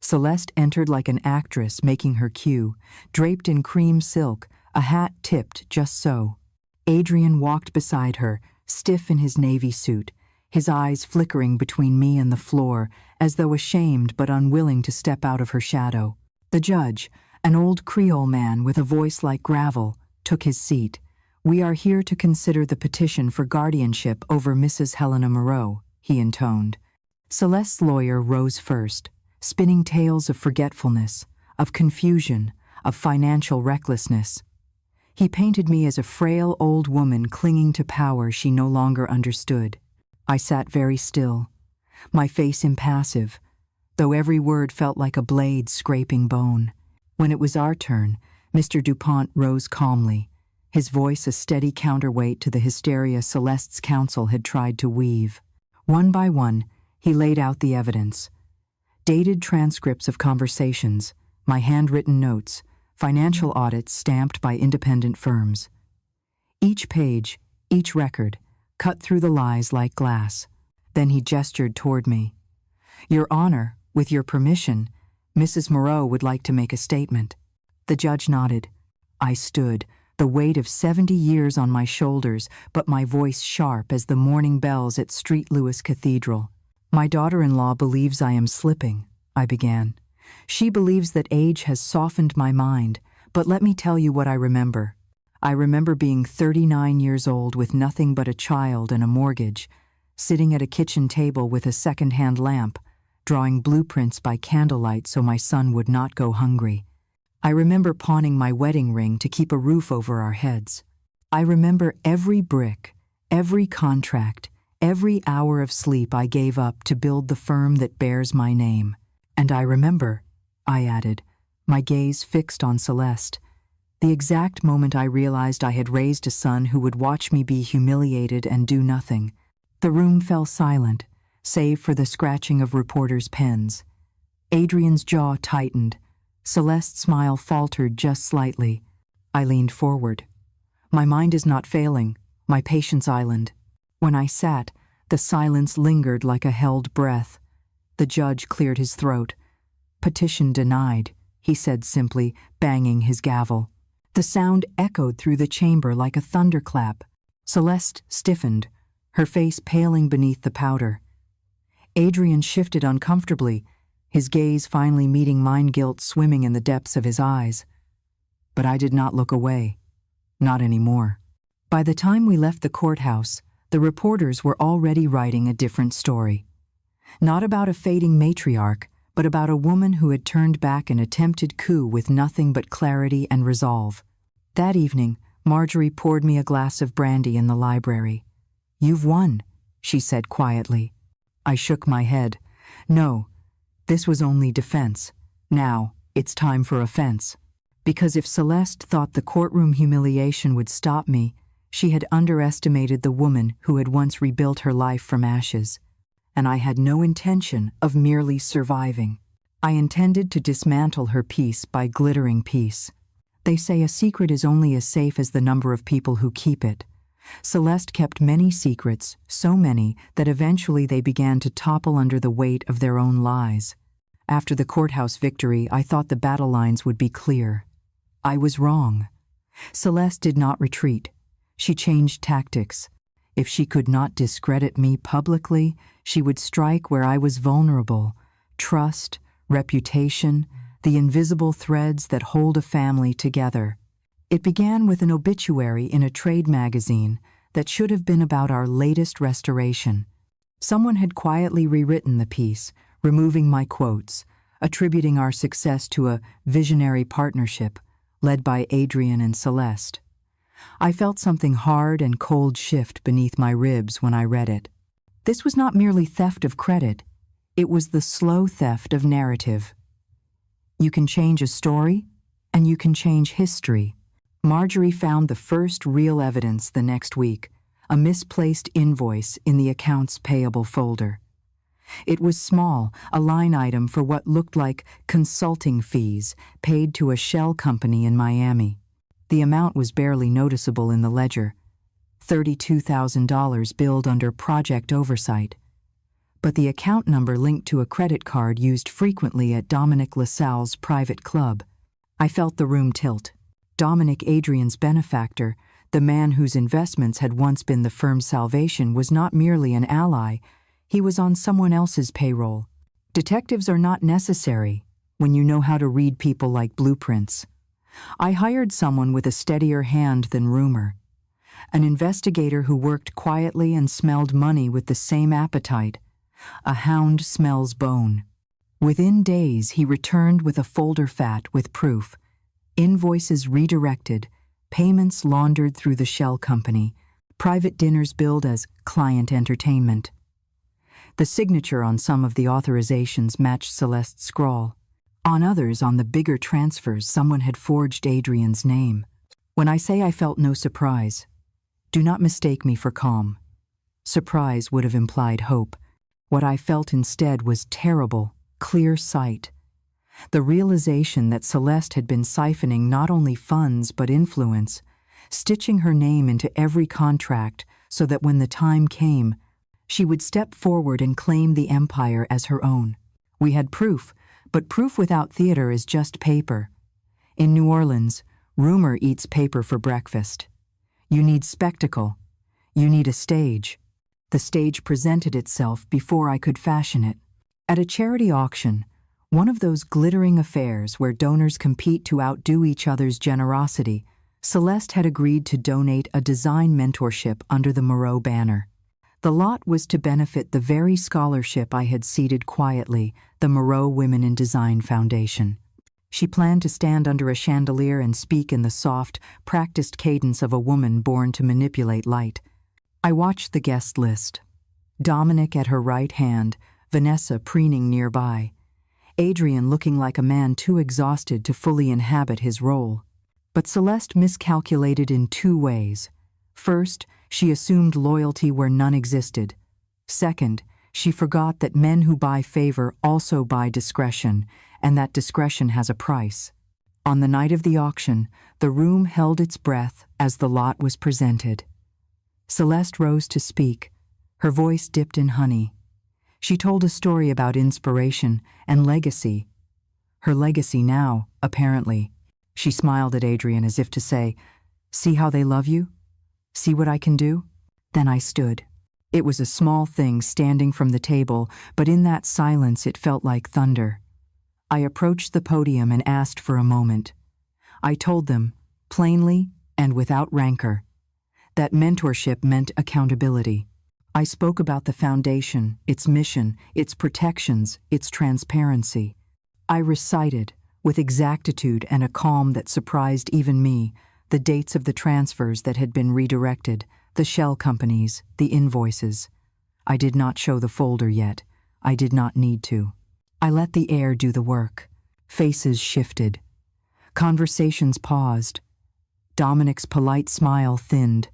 Celeste entered like an actress making her cue, draped in cream silk, a hat tipped just so. Adrian walked beside her, stiff in his navy suit, his eyes flickering between me and the floor, as though ashamed but unwilling to step out of her shadow. The judge, an old Creole man with a voice like gravel, took his seat. "We are here to consider the petition for guardianship over Mrs. Helena Moreau," he intoned. Celeste's lawyer rose first, spinning tales of forgetfulness, of confusion, of financial recklessness. He painted me as a frail old woman clinging to power she no longer understood. I sat very still, my face impassive, though every word felt like a blade scraping bone. When it was our turn, Mr. DuPont rose calmly, his voice a steady counterweight to the hysteria Celeste's counsel had tried to weave. One by one, he laid out the evidence. Dated transcripts of conversations, my handwritten notes, financial audits stamped by independent firms. Each page, each record, cut through the lies like glass. Then he gestured toward me. "Your Honor, with your permission, Mrs. Moreau would like to make a statement." The judge nodded. I stood, the weight of 70 years on my shoulders, but my voice sharp as the morning bells at St. Louis Cathedral. "My daughter-in-law believes I am slipping," I began. "She believes that age has softened my mind, but let me tell you what I remember. I remember being 39 years old with nothing but a child and a mortgage, sitting at a kitchen table with a second-hand lamp, drawing blueprints by candlelight so my son would not go hungry. I remember pawning my wedding ring to keep a roof over our heads. I remember every brick, every contract, every hour of sleep I gave up to build the firm that bears my name. And I remember," I added, my gaze fixed on Celeste, "the exact moment I realized I had raised a son who would watch me be humiliated and do nothing." The room fell silent, save for the scratching of reporters' pens. Adrian's jaw tightened. Celeste's smile faltered just slightly. I leaned forward. My mind is not failing, my patience island. When I sat, the silence lingered like a held breath. The judge cleared his throat. "Petition denied," he said simply, banging his gavel. The sound echoed through the chamber like a thunderclap. Celeste stiffened, her face paling beneath the powder. Adrian shifted uncomfortably, his gaze finally meeting mine, guilt swimming in the depths of his eyes. But I did not look away. Not anymore. By the time we left the courthouse, the reporters were already writing a different story. Not about a fading matriarch, but about a woman who had turned back an attempted coup with nothing but clarity and resolve. That evening, Marjorie poured me a glass of brandy in the library. "You've won," she said quietly. I shook my head. No, this was only defense. Now, it's time for offense. Because if Celeste thought the courtroom humiliation would stop me, she had underestimated the woman who had once rebuilt her life from ashes. And I had no intention of merely surviving. I intended to dismantle her piece by glittering peace. They say a secret is only as safe as the number of people who keep it. Celeste kept many secrets, so many that eventually they began to topple under the weight of their own lies. After the courthouse victory, I thought the battle lines would be clear. I was wrong. Celeste did not retreat. She changed tactics. If she could not discredit me publicly, she would strike where I was vulnerable. Trust, reputation, the invisible threads that hold a family together. It began with an obituary in a trade magazine that should have been about our latest restoration. Someone had quietly rewritten the piece, removing my quotes, attributing our success to a visionary partnership led by Adrian and Celeste. I felt something hard and cold shift beneath my ribs when I read it. This was not merely theft of credit, it was the slow theft of narrative. You can change a story, and you can change history, Marjorie found the first real evidence the next week, a misplaced invoice in the accounts payable folder. It was small, a line item for what looked like consulting fees paid to a shell company in Miami. The amount was barely noticeable in the ledger, $32,000 billed under project oversight. But the account number linked to a credit card used frequently at Dominic LaSalle's private club. I felt the room tilt. Dominic, Adrian's benefactor, the man whose investments had once been the firm's salvation, was not merely an ally, he was on someone else's payroll. Detectives are not necessary when you know how to read people like blueprints. I hired someone with a steadier hand than rumor. An investigator who worked quietly and smelled money with the same appetite. A hound smells bone. Within days, he returned with a folder fat with proof. Invoices redirected, payments laundered through the shell company, private dinners billed as client entertainment. The signature on some of the authorizations matched Celeste's scrawl. On others, on the bigger transfers, someone had forged Adrian's name. When I say I felt no surprise, do not mistake me for calm. Surprise would have implied hope. What I felt instead was terrible, clear sight. The realization that Celeste had been siphoning not only funds but influence, stitching her name into every contract so that when the time came, she would step forward and claim the empire as her own. We had proof, but proof without theater is just paper. In New Orleans, rumor eats paper for breakfast. You need spectacle. You need a stage. The stage presented itself before I could fashion it. At a charity auction, one of those glittering affairs where donors compete to outdo each other's generosity, Celeste had agreed to donate a design mentorship under the Moreau banner. The lot was to benefit the very scholarship I had seeded quietly, the Moreau Women in Design Foundation. She planned to stand under a chandelier and speak in the soft, practiced cadence of a woman born to manipulate light. I watched the guest list. Dominic at her right hand, Vanessa preening nearby, Adrian looking like a man too exhausted to fully inhabit his role. But Celeste miscalculated in two ways. First, she assumed loyalty where none existed. Second, she forgot that men who buy favor also buy discretion, and that discretion has a price. On the night of the auction, the room held its breath as the lot was presented. Celeste rose to speak. Her voice dipped in honey. She told a story about inspiration and legacy. Her legacy now, apparently. She smiled at Adrian as if to say, "See how they love you? See what I can do?" Then I stood. It was a small thing standing from the table, but in that silence it felt like thunder. I approached the podium and asked for a moment. I told them, plainly and without rancor, that mentorship meant accountability. I spoke about the foundation, its mission, its protections, its transparency. I recited, with exactitude and a calm that surprised even me, the dates of the transfers that had been redirected, the shell companies, the invoices. I did not show the folder yet. I did not need to. I let the air do the work. Faces shifted. Conversations paused. Dominic's polite smile thinned.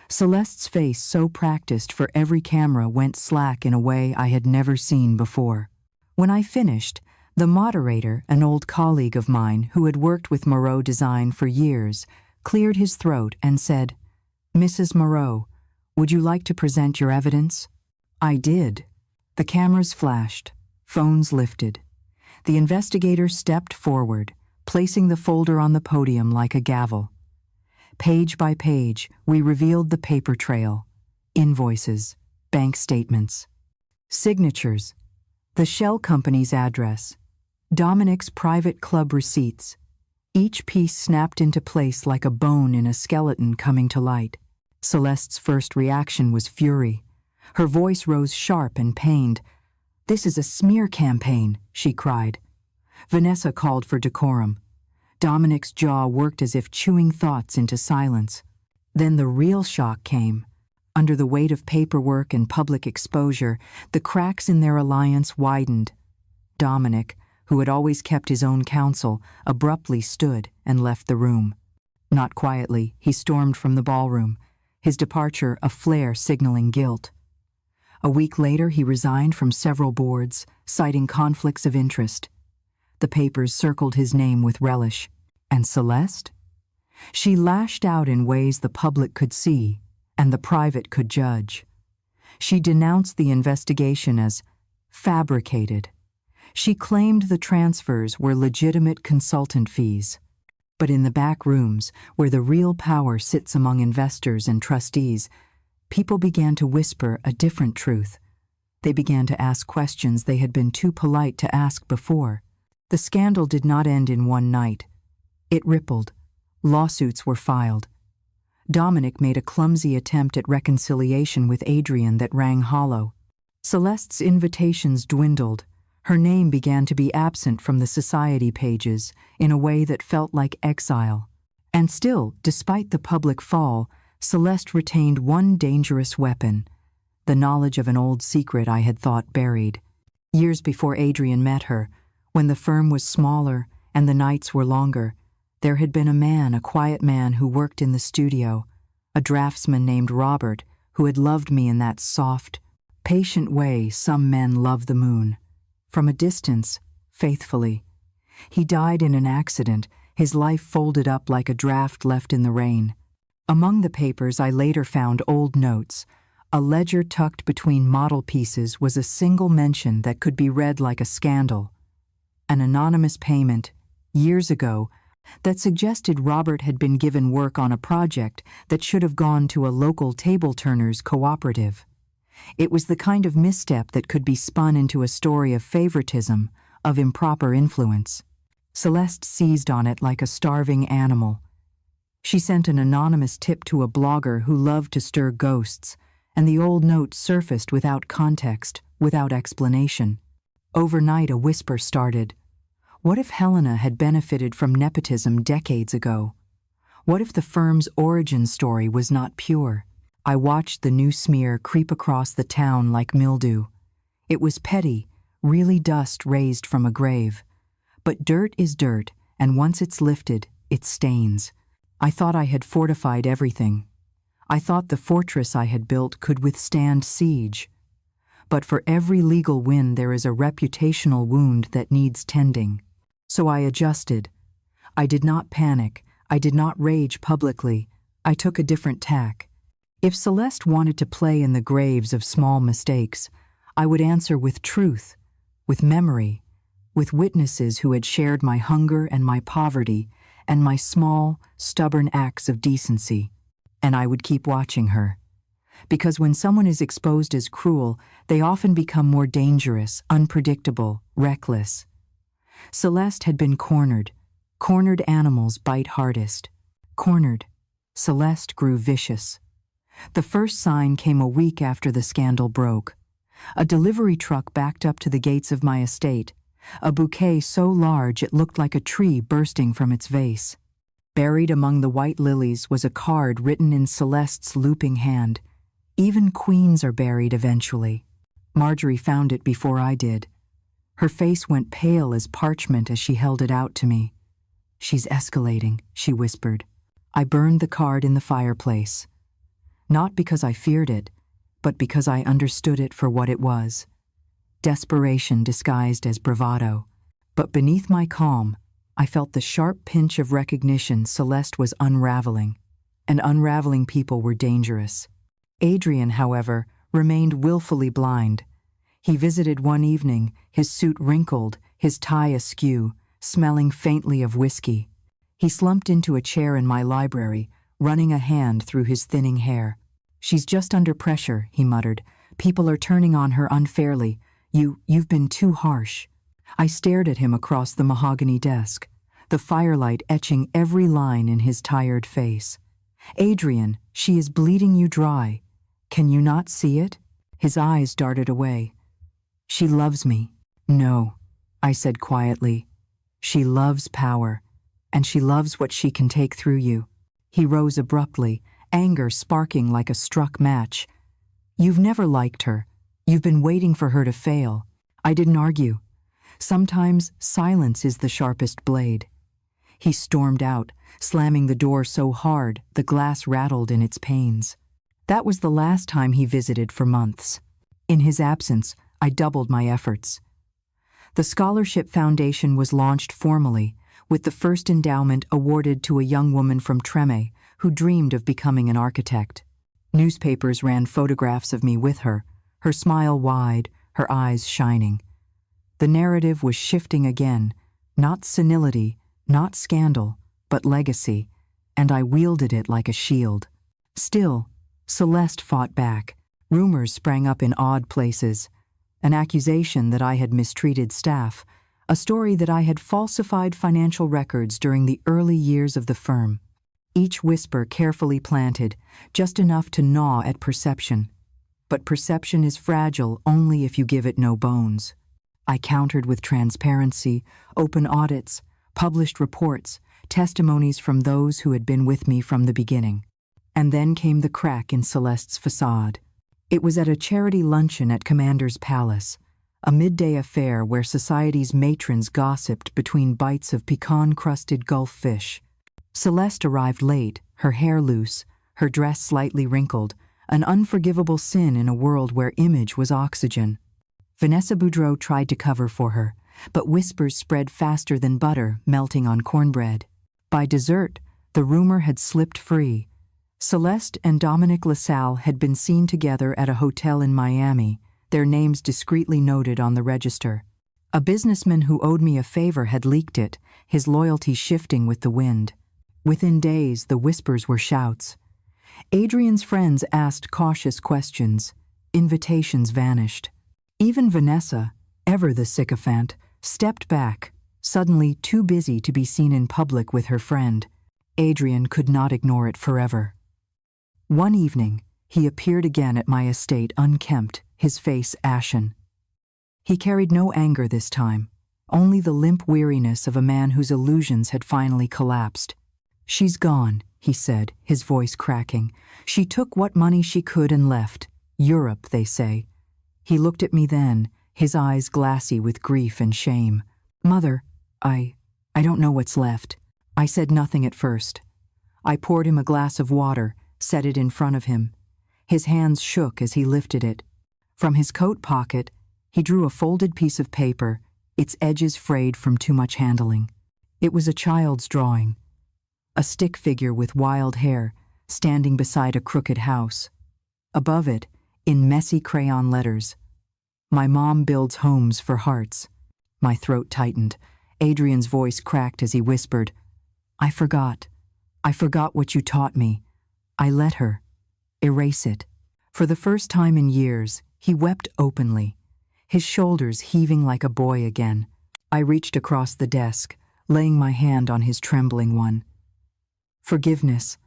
Celeste's face, so practiced for every camera, went slack in a way I had never seen before. When I finished, the moderator, an old colleague of mine who had worked with Moreau Design for years, cleared his throat and said, "Mrs. Moreau, would you like to present your evidence?" I did. The cameras flashed, phones lifted. The investigator stepped forward, placing the folder on the podium like a gavel. Page by page, we revealed the paper trail, invoices, bank statements, signatures, the shell company's address, Dominic's private club receipts. Each piece snapped into place like a bone in a skeleton coming to light. Celeste's first reaction was fury. Her voice rose sharp and pained. "This is a smear campaign," she cried. Vanessa called for decorum. Dominic's jaw worked as if chewing thoughts into silence. Then the real shock came. Under the weight of paperwork and public exposure, the cracks in their alliance widened. Dominic, who had always kept his own counsel, abruptly stood and left the room. Not quietly, he stormed from the ballroom, his departure a flare signaling guilt. A week later, he resigned from several boards, citing conflicts of interest. The papers circled his name with relish. And Celeste? She lashed out in ways the public could see and the private could judge. She denounced the investigation as fabricated. She claimed the transfers were legitimate consultant fees. But in the back rooms, where the real power sits among investors and trustees, people began to whisper a different truth. They began to ask questions they had been too polite to ask before. The scandal did not end in one night. It rippled. Lawsuits were filed. Dominic made a clumsy attempt at reconciliation with Adrian that rang hollow. Celeste's invitations dwindled. Her name began to be absent from the society pages in a way that felt like exile. And still, despite the public fall, Celeste retained one dangerous weapon, the knowledge of an old secret I had thought buried. Years before Adrian met her, when the firm was smaller and the nights were longer, there had been a quiet man who worked in the studio, a draftsman named Robert, who had loved me in that soft, patient way some men love the moon. From a distance, faithfully. He died in an accident, his life folded up like a draft left in the rain. Among the papers I later found old notes. A ledger tucked between model pieces was a single mention that could be read like a scandal. An anonymous payment, years ago, that suggested Robert had been given work on a project that should have gone to a local table turners cooperative. It was the kind of misstep that could be spun into a story of favoritism, of improper influence. Celeste seized on it like a starving animal. She sent an anonymous tip to a blogger who loved to stir ghosts, and the old note surfaced without context, without explanation. Overnight, a whisper started. What if Helena had benefited from nepotism decades ago? What if the firm's origin story was not pure? I watched the new smear creep across the town like mildew. It was petty, really dust raised from a grave. But dirt is dirt, and once it's lifted, it stains. I thought I had fortified everything. I thought the fortress I had built could withstand siege. But for every legal win there is a reputational wound that needs tending. So I adjusted. I did not panic. I did not rage publicly. I took a different tack. If Celeste wanted to play in the graves of small mistakes, I would answer with truth, with memory, with witnesses who had shared my hunger and my poverty and my small, stubborn acts of decency. And I would keep watching her. Because when someone is exposed as cruel, they often become more dangerous, unpredictable, reckless. Celeste had been cornered. Cornered animals bite hardest. Cornered. Celeste grew vicious. The first sign came a week after the scandal broke. A delivery truck backed up to the gates of my estate, a bouquet so large it looked like a tree bursting from its vase. Buried among the white lilies was a card written in Celeste's looping hand. Even queens are buried eventually. Marjorie found it before I did. Her face went pale as parchment as she held it out to me. "She's escalating," she whispered. I burned the card in the fireplace. Not because I feared it, but because I understood it for what it was. Desperation disguised as bravado. But beneath my calm, I felt the sharp pinch of recognition Celeste was unraveling, and unraveling people were dangerous. Adrian, however, remained willfully blind. He visited one evening, his suit wrinkled, his tie askew, smelling faintly of whiskey. He slumped into a chair in my library, running a hand through his thinning hair. "She's just under pressure," he muttered. "People are turning on her unfairly. You've been too harsh." I stared at him across the mahogany desk, the firelight etching every line in his tired face. "Adrian, she is bleeding you dry. Can you not see it?" His eyes darted away. "She loves me." "No," I said quietly. "She loves power, and she loves what she can take through you." He rose abruptly, anger sparking like a struck match. "You've never liked her. You've been waiting for her to fail." I didn't argue. Sometimes silence is the sharpest blade. He stormed out, slamming the door so hard the glass rattled in its panes. That was the last time he visited for months. In his absence, I doubled my efforts. The Scholarship Foundation was launched formally, with the first endowment awarded to a young woman from Treme who dreamed of becoming an architect. Newspapers ran photographs of me with her, her smile wide, her eyes shining. The narrative was shifting again, not senility, not scandal, but legacy, and I wielded it like a shield. Still, Celeste fought back. Rumors sprang up in odd places. An accusation that I had mistreated staff, a story that I had falsified financial records during the early years of the firm. Each whisper carefully planted, just enough to gnaw at perception. But perception is fragile only if you give it no bones. I countered with transparency, open audits, published reports, testimonies from those who had been with me from the beginning. And then came the crack in Celeste's facade. It was at a charity luncheon at Commander's Palace, a midday affair where society's matrons gossiped between bites of pecan-crusted Gulf fish. Celeste arrived late, her hair loose, her dress slightly wrinkled, an unforgivable sin in a world where image was oxygen. Vanessa Boudreau tried to cover for her, but whispers spread faster than butter melting on cornbread. By dessert, the rumor had slipped free. Celeste and Dominic LaSalle had been seen together at a hotel in Miami, their names discreetly noted on the register. A businessman who owed me a favor had leaked it, his loyalty shifting with the wind. Within days, the whispers were shouts. Adrian's friends asked cautious questions. Invitations vanished. Even Vanessa, ever the sycophant, stepped back, suddenly too busy to be seen in public with her friend. Adrian could not ignore it forever. One evening, he appeared again at my estate unkempt, his face ashen. He carried no anger this time, only the limp weariness of a man whose illusions had finally collapsed. "She's gone," he said, his voice cracking. "She took what money she could and left. Europe, they say." He looked at me then, his eyes glassy with grief and shame. "Mother, I don't know what's left." I said nothing at first. I poured him a glass of water, set it in front of him. His hands shook as he lifted it. From his coat pocket, he drew a folded piece of paper, its edges frayed from too much handling. It was a child's drawing. A stick figure with wild hair, standing beside a crooked house. Above it, in messy crayon letters, "My mom builds homes for hearts." My throat tightened. Adrian's voice cracked as he whispered, I forgot what you taught me. I let her. Erase it." For the first time in years, he wept openly, his shoulders heaving like a boy again. I reached across the desk, laying my hand on his trembling one. "Forgiveness,"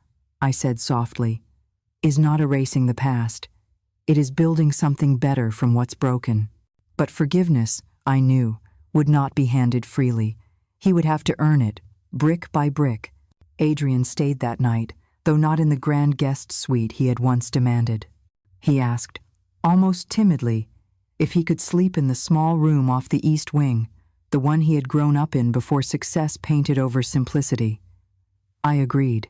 I said softly, "is not erasing the past. It is building something better from what's broken." But forgiveness, I knew, would not be handed freely. He would have to earn it, brick by brick. Adrian stayed that night, though not in the grand guest suite he had once demanded. He asked, almost timidly, if he could sleep in the small room off the east wing, the one he had grown up in before success painted over simplicity. I agreed.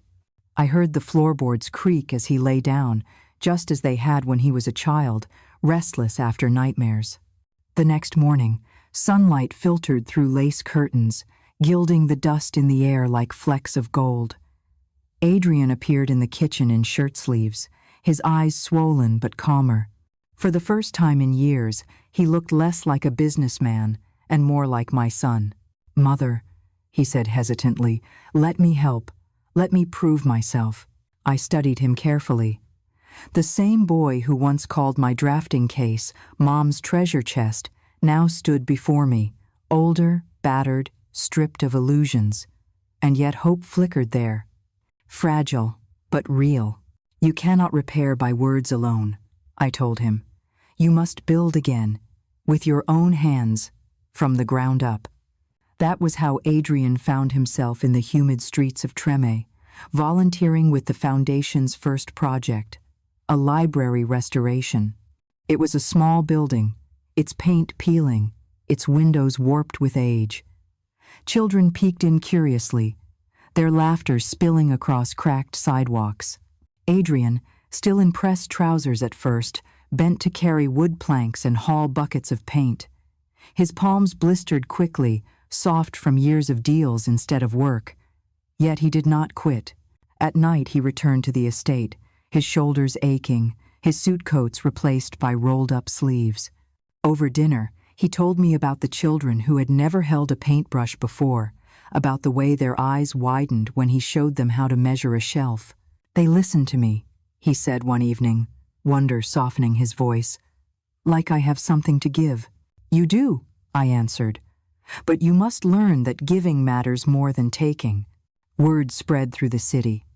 I heard the floorboards creak as he lay down, just as they had when he was a child, restless after nightmares. The next morning, sunlight filtered through lace curtains, gilding the dust in the air like flecks of gold. Adrian appeared in the kitchen in shirt sleeves, his eyes swollen but calmer. For the first time in years, he looked less like a businessman and more like my son. "Mother," he said hesitantly, "let me help. Let me prove myself." I studied him carefully. The same boy who once called my drafting case Mom's treasure chest now stood before me, older, battered, stripped of illusions. And yet hope flickered there. Fragile, but real. "You cannot repair by words alone," I told him. "You must build again, with your own hands, from the ground up." That was how Adrian found himself in the humid streets of Treme, volunteering with the Foundation's first project, a library restoration. It was a small building, its paint peeling, its windows warped with age. Children peeked in curiously, their laughter spilling across cracked sidewalks. Adrian, still in pressed trousers at first, bent to carry wood planks and haul buckets of paint. His palms blistered quickly, soft from years of deals instead of work. Yet he did not quit. At night he returned to the estate, his shoulders aching, his suit coats replaced by rolled-up sleeves. Over dinner, he told me about the children who had never held a paintbrush before, about the way their eyes widened when he showed them how to measure a shelf. "They listen to me," he said one evening, wonder softening his voice. "Like I have something to give." "You do," I answered. "But you must learn that giving matters more than taking." Word spread through the city.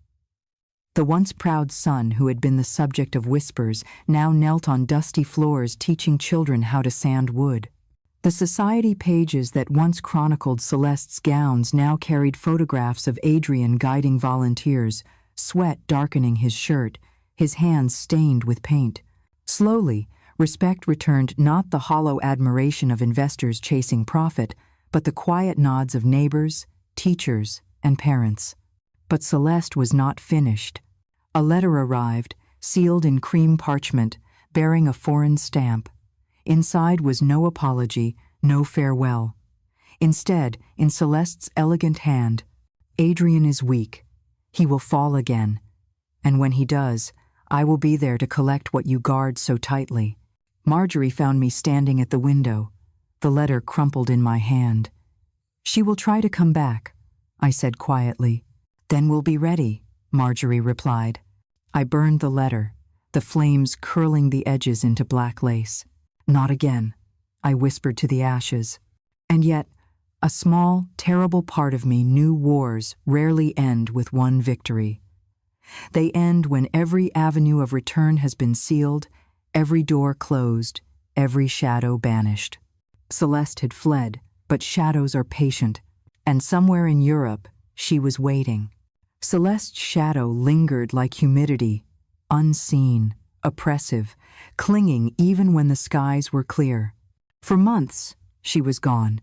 The once proud son who had been the subject of whispers now knelt on dusty floors teaching children how to sand wood. The society pages that once chronicled Celeste's gowns now carried photographs of Adrian guiding volunteers, sweat darkening his shirt, his hands stained with paint. Slowly, respect returned, not the hollow admiration of investors chasing profit, but the quiet nods of neighbors, teachers, and parents. But Celeste was not finished. A letter arrived, sealed in cream parchment, bearing a foreign stamp. Inside was no apology, no farewell. Instead, in Celeste's elegant hand, "Adrian is weak. He will fall again. And when he does, I will be there to collect what you guard so tightly." Marjorie found me standing at the window, the letter crumpled in my hand. "She will try to come back," I said quietly. "Then we'll be ready," Marjorie replied. I burned the letter, the flames curling the edges into black lace. "Not again," I whispered to the ashes. And yet, a small, terrible part of me knew wars rarely end with one victory. They end when every avenue of return has been sealed, every door closed, every shadow banished. Celeste had fled, but shadows are patient, and somewhere in Europe, she was waiting. Celeste's shadow lingered like humidity, unseen, oppressive, clinging even when the skies were clear. For months, she was gone.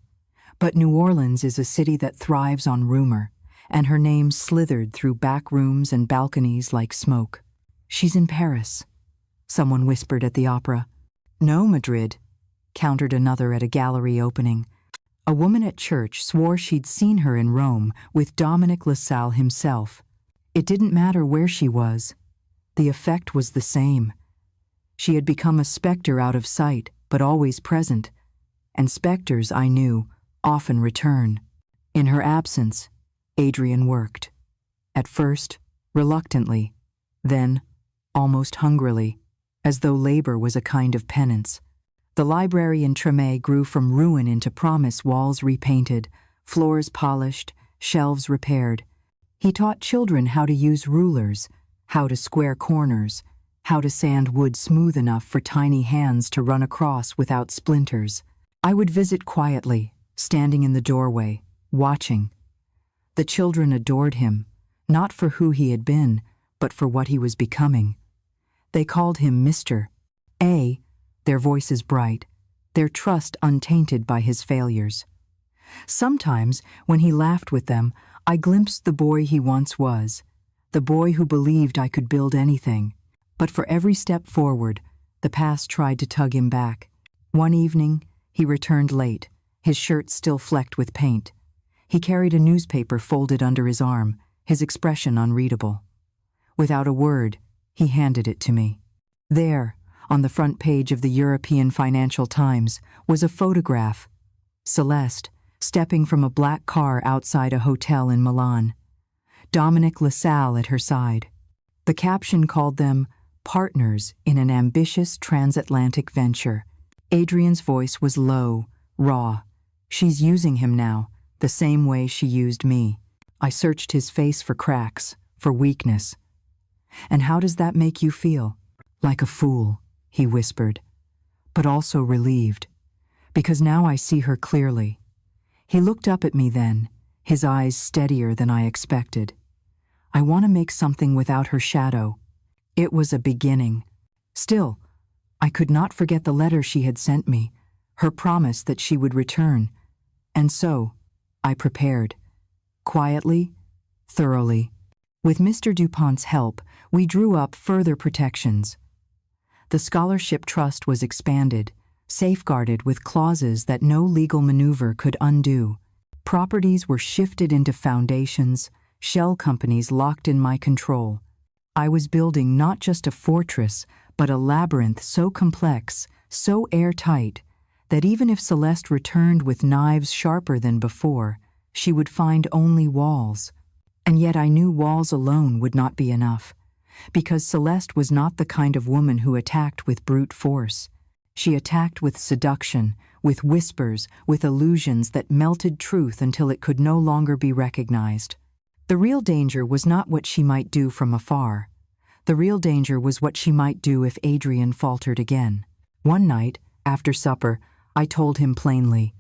But New Orleans is a city that thrives on rumor, and her name slithered through back rooms and balconies like smoke. "She's in Paris," someone whispered at the opera. "No, Madrid," countered another at a gallery opening. A woman at church swore she'd seen her in Rome with Dominic LaSalle himself. It didn't matter where she was. The effect was the same. She had become a specter out of sight, but always present. And specters, I knew, often return. In her absence, Adrian worked. At first, reluctantly, then, almost hungrily, as though labor was a kind of penance. The library in Tremé grew from ruin into promise, walls repainted, floors polished, shelves repaired. He taught children how to use rulers, how to square corners, how to sand wood smooth enough for tiny hands to run across without splinters. I would visit quietly, standing in the doorway, watching. The children adored him, not for who he had been, but for what he was becoming. They called him Mr. A, their voices bright, their trust untainted by his failures. Sometimes, when he laughed with them, I glimpsed the boy he once was, the boy who believed I could build anything. But for every step forward, the past tried to tug him back. One evening, he returned late, his shirt still flecked with paint. He carried a newspaper folded under his arm, his expression unreadable. Without a word, he handed it to me. There, on the front page of the European Financial Times, was a photograph. Celeste, stepping from a black car outside a hotel in Milan. Dominic LaSalle at her side. The caption called them partners in an ambitious transatlantic venture. Adrian's voice was low, raw. "She's using him now, the same way she used me." I searched his face for cracks, for weakness. "And how does that make you feel?" "Like a fool," he whispered, "but also relieved, because now I see her clearly." He looked up at me then, his eyes steadier than I expected. "I want to make something without her shadow." It was a beginning. Still, I could not forget the letter she had sent me, her promise that she would return. And so, I prepared. Quietly, Thoroughly. With Mr. DuPont's help, we drew up further protections. The scholarship trust was expanded, safeguarded with clauses that no legal maneuver could undo. Properties were shifted into foundations, shell companies locked in my control. I was building not just a fortress, but a labyrinth so complex, so airtight, that even if Celeste returned with knives sharper than before, she would find only walls. And yet I knew walls alone would not be enough, because Celeste was not the kind of woman who attacked with brute force. She attacked with seduction, with whispers, with illusions that melted truth until it could no longer be recognized. The real danger was not what she might do from afar. The real danger was what she might do if Adrian faltered again. One night, after supper, I told him plainly,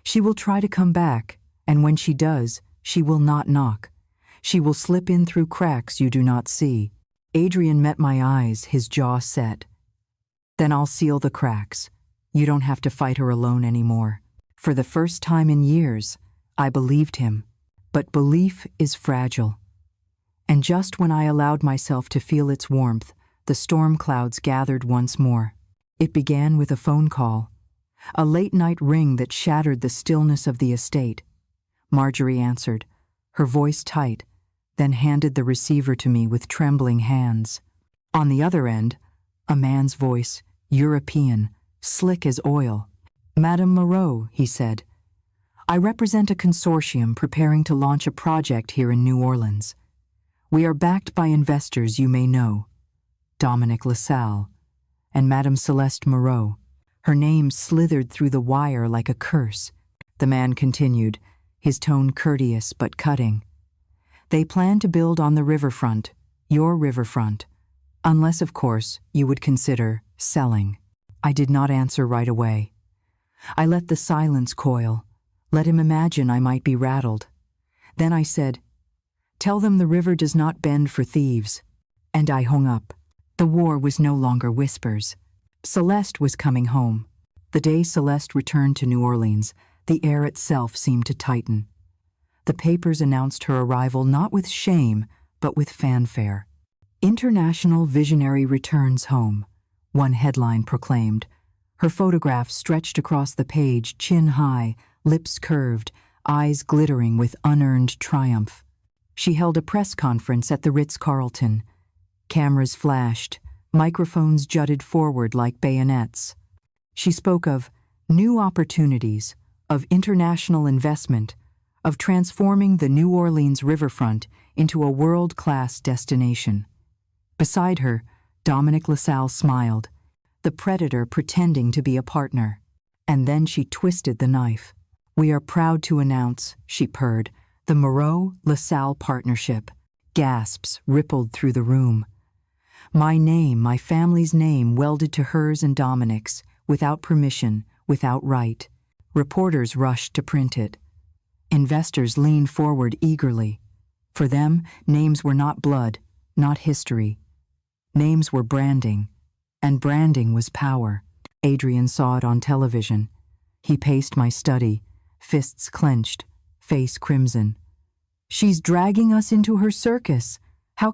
"She will try to come back, and when she does, she will not knock. She will slip in through cracks you do not see." Adrian met my eyes, his jaw set. "Then I'll seal the cracks. You don't have to fight her alone anymore." For the first time in years, I believed him. But belief is fragile. And just when I allowed myself to feel its warmth, the storm clouds gathered once more. It began with a phone call, a late-night ring that shattered the stillness of the estate. Marjorie answered, her voice tight, then handed the receiver to me with trembling hands. On the other end, a man's voice, European, slick as oil. "Madame Moreau," he said, "I represent a consortium preparing to launch a project here in New Orleans. We are backed by investors you may know, Dominic LaSalle, and Madame Celeste Moreau." Her name slithered through the wire like a curse. The man continued, his tone courteous but cutting. "They plan to build on the riverfront, your riverfront, unless, of course, you would consider selling." I did not answer right away. I let the silence coil, let him imagine I might be rattled. Then I said, "Tell them the river does not bend for thieves." And I hung up. The war was no longer whispers. Celeste was coming home. The day Celeste returned to New Orleans, the air itself seemed to tighten. The papers announced her arrival not with shame, but with fanfare. "International Visionary returns home," one headline proclaimed. Her photograph stretched across the page, chin high, lips curved, eyes glittering with unearned triumph. She held a press conference at the Ritz-Carlton. Cameras flashed, microphones jutted forward like bayonets. She spoke of new opportunities, of international investment, of transforming the New Orleans riverfront into a world-class destination. Beside her, Dominic LaSalle smiled, the predator pretending to be a partner. And then she twisted the knife. "We are proud to announce," she purred, "the Moreau-LaSalle partnership." Gasps rippled through the room. My name, my family's name, welded to hers and Dominic's, without permission, without right. Reporters rushed to print it. Investors leaned forward eagerly. For them, names were not blood, not history. Names were branding, and branding was power. Adrian saw it on television. He paced my study, fists clenched, face crimson. "She's dragging us into her circus. How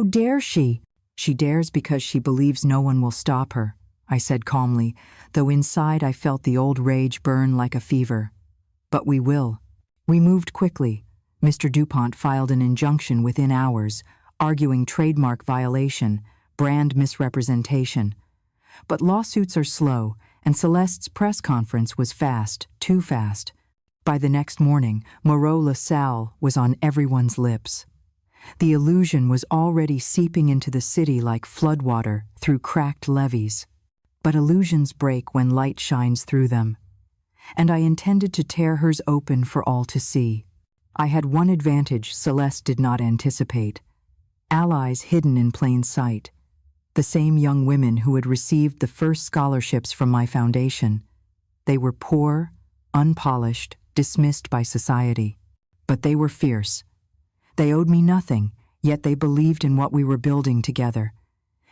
dare she?" "She dares because she believes no one will stop her," I said calmly, though inside I felt the old rage burn like a fever. "But we will." We moved quickly. Mr. DuPont filed an injunction within hours, arguing trademark violation, brand misrepresentation. But lawsuits are slow, and Celeste's press conference was fast, too fast. By the next morning, Moreau-LaSalle was on everyone's lips. The illusion was already seeping into the city like floodwater through cracked levees. But illusions break when light shines through them. And I intended to tear hers open for all to see. I had one advantage Celeste did not anticipate. Allies hidden in plain sight. The same young women who had received the first scholarships from my foundation. They were poor, unpolished, dismissed by society. But they were fierce. They owed me nothing, yet they believed in what we were building together.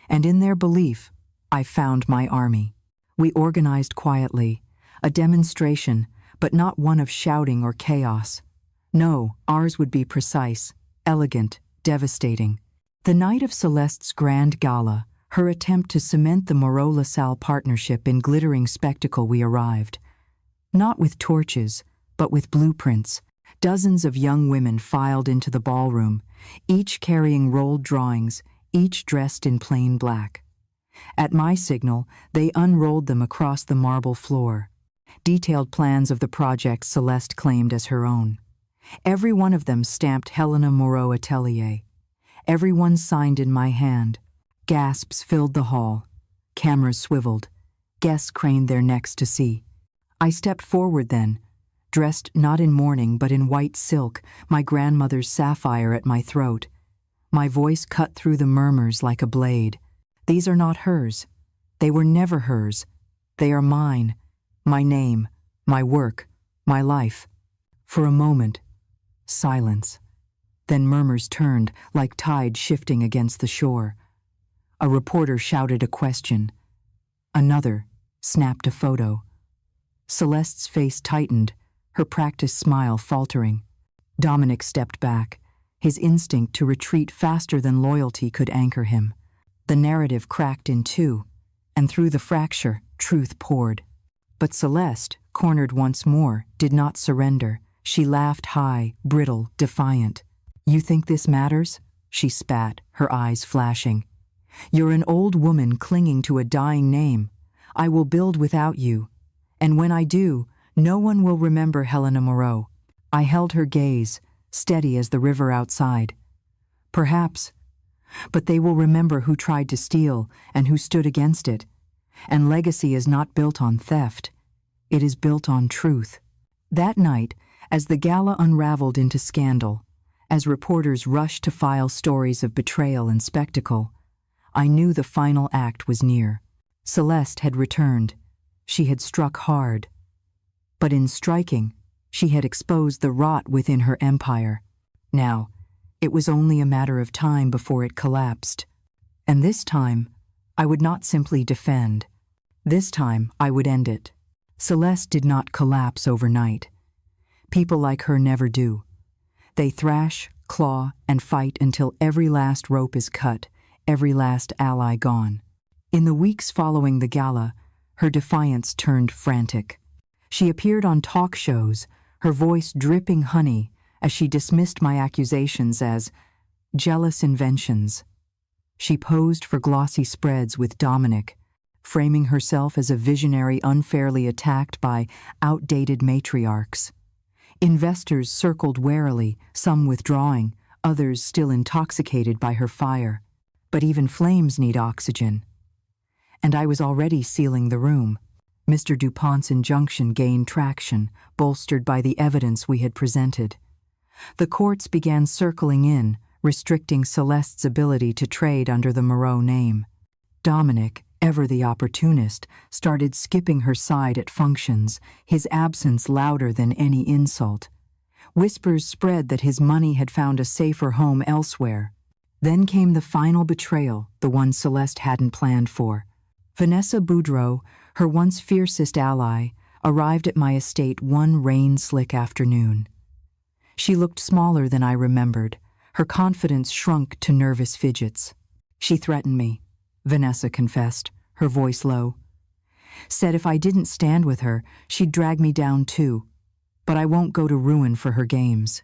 And in their belief, I found my army. We organized quietly, a demonstration, but not one of shouting or chaos. No, ours would be precise, elegant, devastating. The night of Celeste's grand gala, her attempt to cement the Moreau-LaSalle partnership in glittering spectacle, we arrived. Not with torches, but with blueprints. Dozens of young women filed into the ballroom, each carrying rolled drawings, each dressed in plain black. At my signal, they unrolled them across the marble floor. Detailed plans of the project Celeste claimed as her own. Every one of them stamped Helena Moreau Atelier. Every one signed in my hand. Gasps filled the hall. Cameras swiveled. Guests craned their necks to see. I stepped forward then, dressed not in mourning but in white silk, my grandmother's sapphire at my throat. My voice cut through the murmurs like a blade. These are not hers. They were never hers. They are mine. My name, my work, my life. For a moment, silence. Then murmurs turned, like tide shifting against the shore. A reporter shouted a question. Another snapped a photo. Celeste's face tightened, her practiced smile faltering. Dominic stepped back, his instinct to retreat faster than loyalty could anchor him. The narrative cracked in two, and through the fracture, truth poured. But Celeste, cornered once more, did not surrender. She laughed high, brittle, defiant. "You think this matters?" she spat, her eyes flashing. "You're an old woman clinging to a dying name. I will build without you. And when I do, no one will remember Helena Moreau." I held her gaze, steady as the river outside. "Perhaps. But they will remember who tried to steal and who stood against it. And legacy is not built on theft. It is built on truth." That night, as the gala unraveled into scandal, as reporters rushed to file stories of betrayal and spectacle, I knew the final act was near. Celeste had returned. She had struck hard. But in striking, she had exposed the rot within her empire. Now, it was only a matter of time before it collapsed. And this time, I would not simply defend. This time, I would end it. Celeste did not collapse overnight. People like her never do. They thrash, claw, and fight until every last rope is cut, every last ally gone. In the weeks following the gala, her defiance turned frantic. She appeared on talk shows, her voice dripping honey, as she dismissed my accusations as jealous inventions. She posed for glossy spreads with Dominic, framing herself as a visionary unfairly attacked by outdated matriarchs. Investors circled warily, some withdrawing, others still intoxicated by her fire. But even flames need oxygen. And I was already sealing the room. Mr. DuPont's injunction gained traction, bolstered by the evidence we had presented. The courts began circling in, restricting Celeste's ability to trade under the Moreau name. Dominic, ever the opportunist, started skipping her side at functions, his absence louder than any insult. Whispers spread that his money had found a safer home elsewhere. Then came the final betrayal, the one Celeste hadn't planned for. Vanessa Boudreau, her once fiercest ally, arrived at my estate one rain-slick afternoon. She looked smaller than I remembered. Her confidence shrunk to nervous fidgets. "She threatened me," Vanessa confessed, her voice low. "Said if I didn't stand with her, she'd drag me down too. But I won't go to ruin for her games."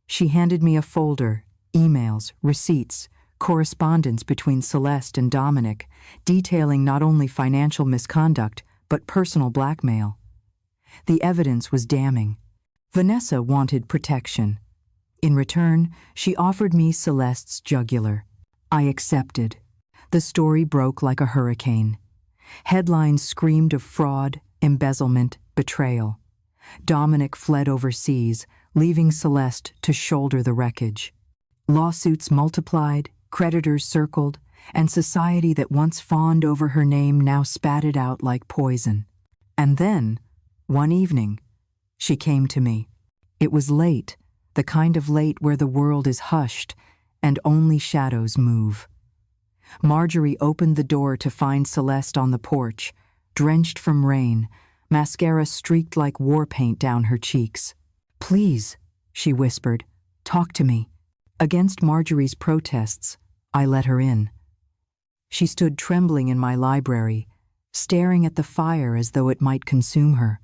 She handed me a folder, emails, receipts, correspondence between Celeste and Dominic, detailing not only financial misconduct, but personal blackmail. The evidence was damning. Vanessa wanted protection. In return, she offered me Celeste's jugular. I accepted. The story broke like a hurricane. Headlines screamed of fraud, embezzlement, betrayal. Dominic fled overseas, leaving Celeste to shoulder the wreckage. Lawsuits multiplied, creditors circled, and society that once fawned over her name now spat it out like poison. And then, one evening, she came to me. It was late, the kind of late where the world is hushed and only shadows move. Marjorie opened the door to find Celeste on the porch, drenched from rain, mascara streaked like war paint down her cheeks. "Please," she whispered. "Talk to me." Against Marjorie's protests, I let her in. She stood trembling in my library, staring at the fire as though it might consume her.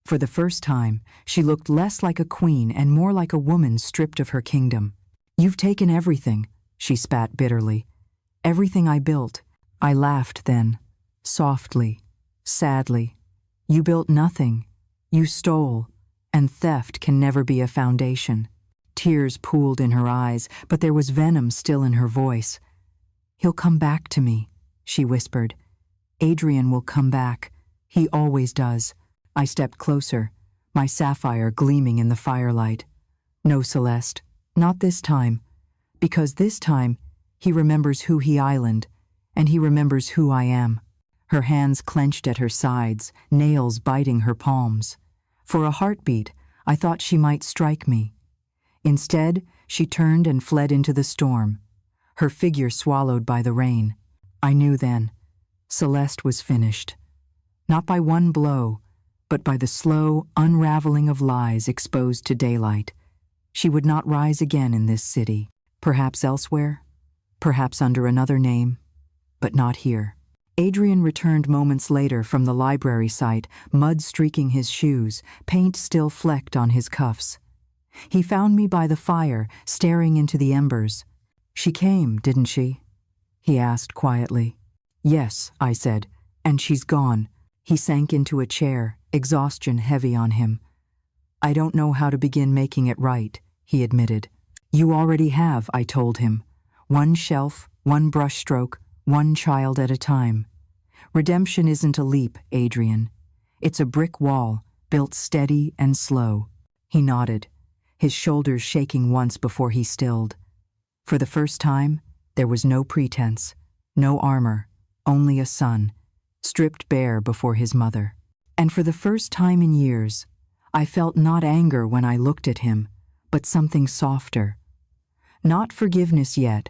For the first time, she looked less like a queen and more like a woman stripped of her kingdom. "You've taken everything," she spat bitterly. "Everything I built." I laughed then, softly, sadly. "You built nothing. You stole, and theft can never be a foundation." Tears pooled in her eyes, but there was venom still in her voice. "He'll come back to me," she whispered. "Adrian will come back. He always does." I stepped closer, my sapphire gleaming in the firelight. "No, Celeste, not this time. Because this time, he remembers who he island, and he remembers who I am." Her hands clenched at her sides, nails biting her palms. For a heartbeat, I thought she might strike me. Instead, she turned and fled into the storm, her figure swallowed by the rain. I knew then, Celeste was finished. Not by one blow, but by the slow unraveling of lies exposed to daylight. She would not rise again in this city, perhaps elsewhere, perhaps under another name, but not here. Adrian returned moments later from the library site, mud streaking his shoes, paint still flecked on his cuffs. He found me by the fire, staring into the embers. "She came, didn't she?" he asked quietly. "Yes," I said, "and she's gone." He sank into a chair, exhaustion heavy on him. "I don't know how to begin making it right," he admitted. "You already have," I told him. "One shelf, one brushstroke, one child at a time. Redemption isn't a leap, Adrian. It's a brick wall, built steady and slow." He nodded, his shoulders shaking once before he stilled. For the first time, there was no pretense, no armor, only a son, stripped bare before his mother. And for the first time in years, I felt not anger when I looked at him, but something softer. Not forgiveness yet,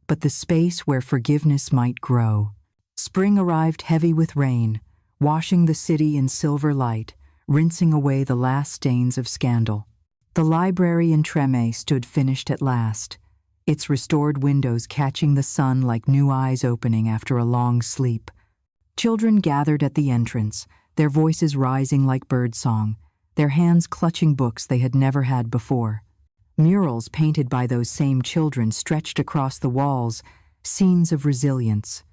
but the space where forgiveness might grow. Spring arrived heavy with rain, washing the city in silver light, rinsing away the last stains of scandal. The library in Treme stood finished at last, its restored windows catching the sun like new eyes opening after a long sleep. Children gathered at the entrance, their voices rising like birdsong, their hands clutching books they had never had before. Murals painted by those same children stretched across the walls, scenes of resilience,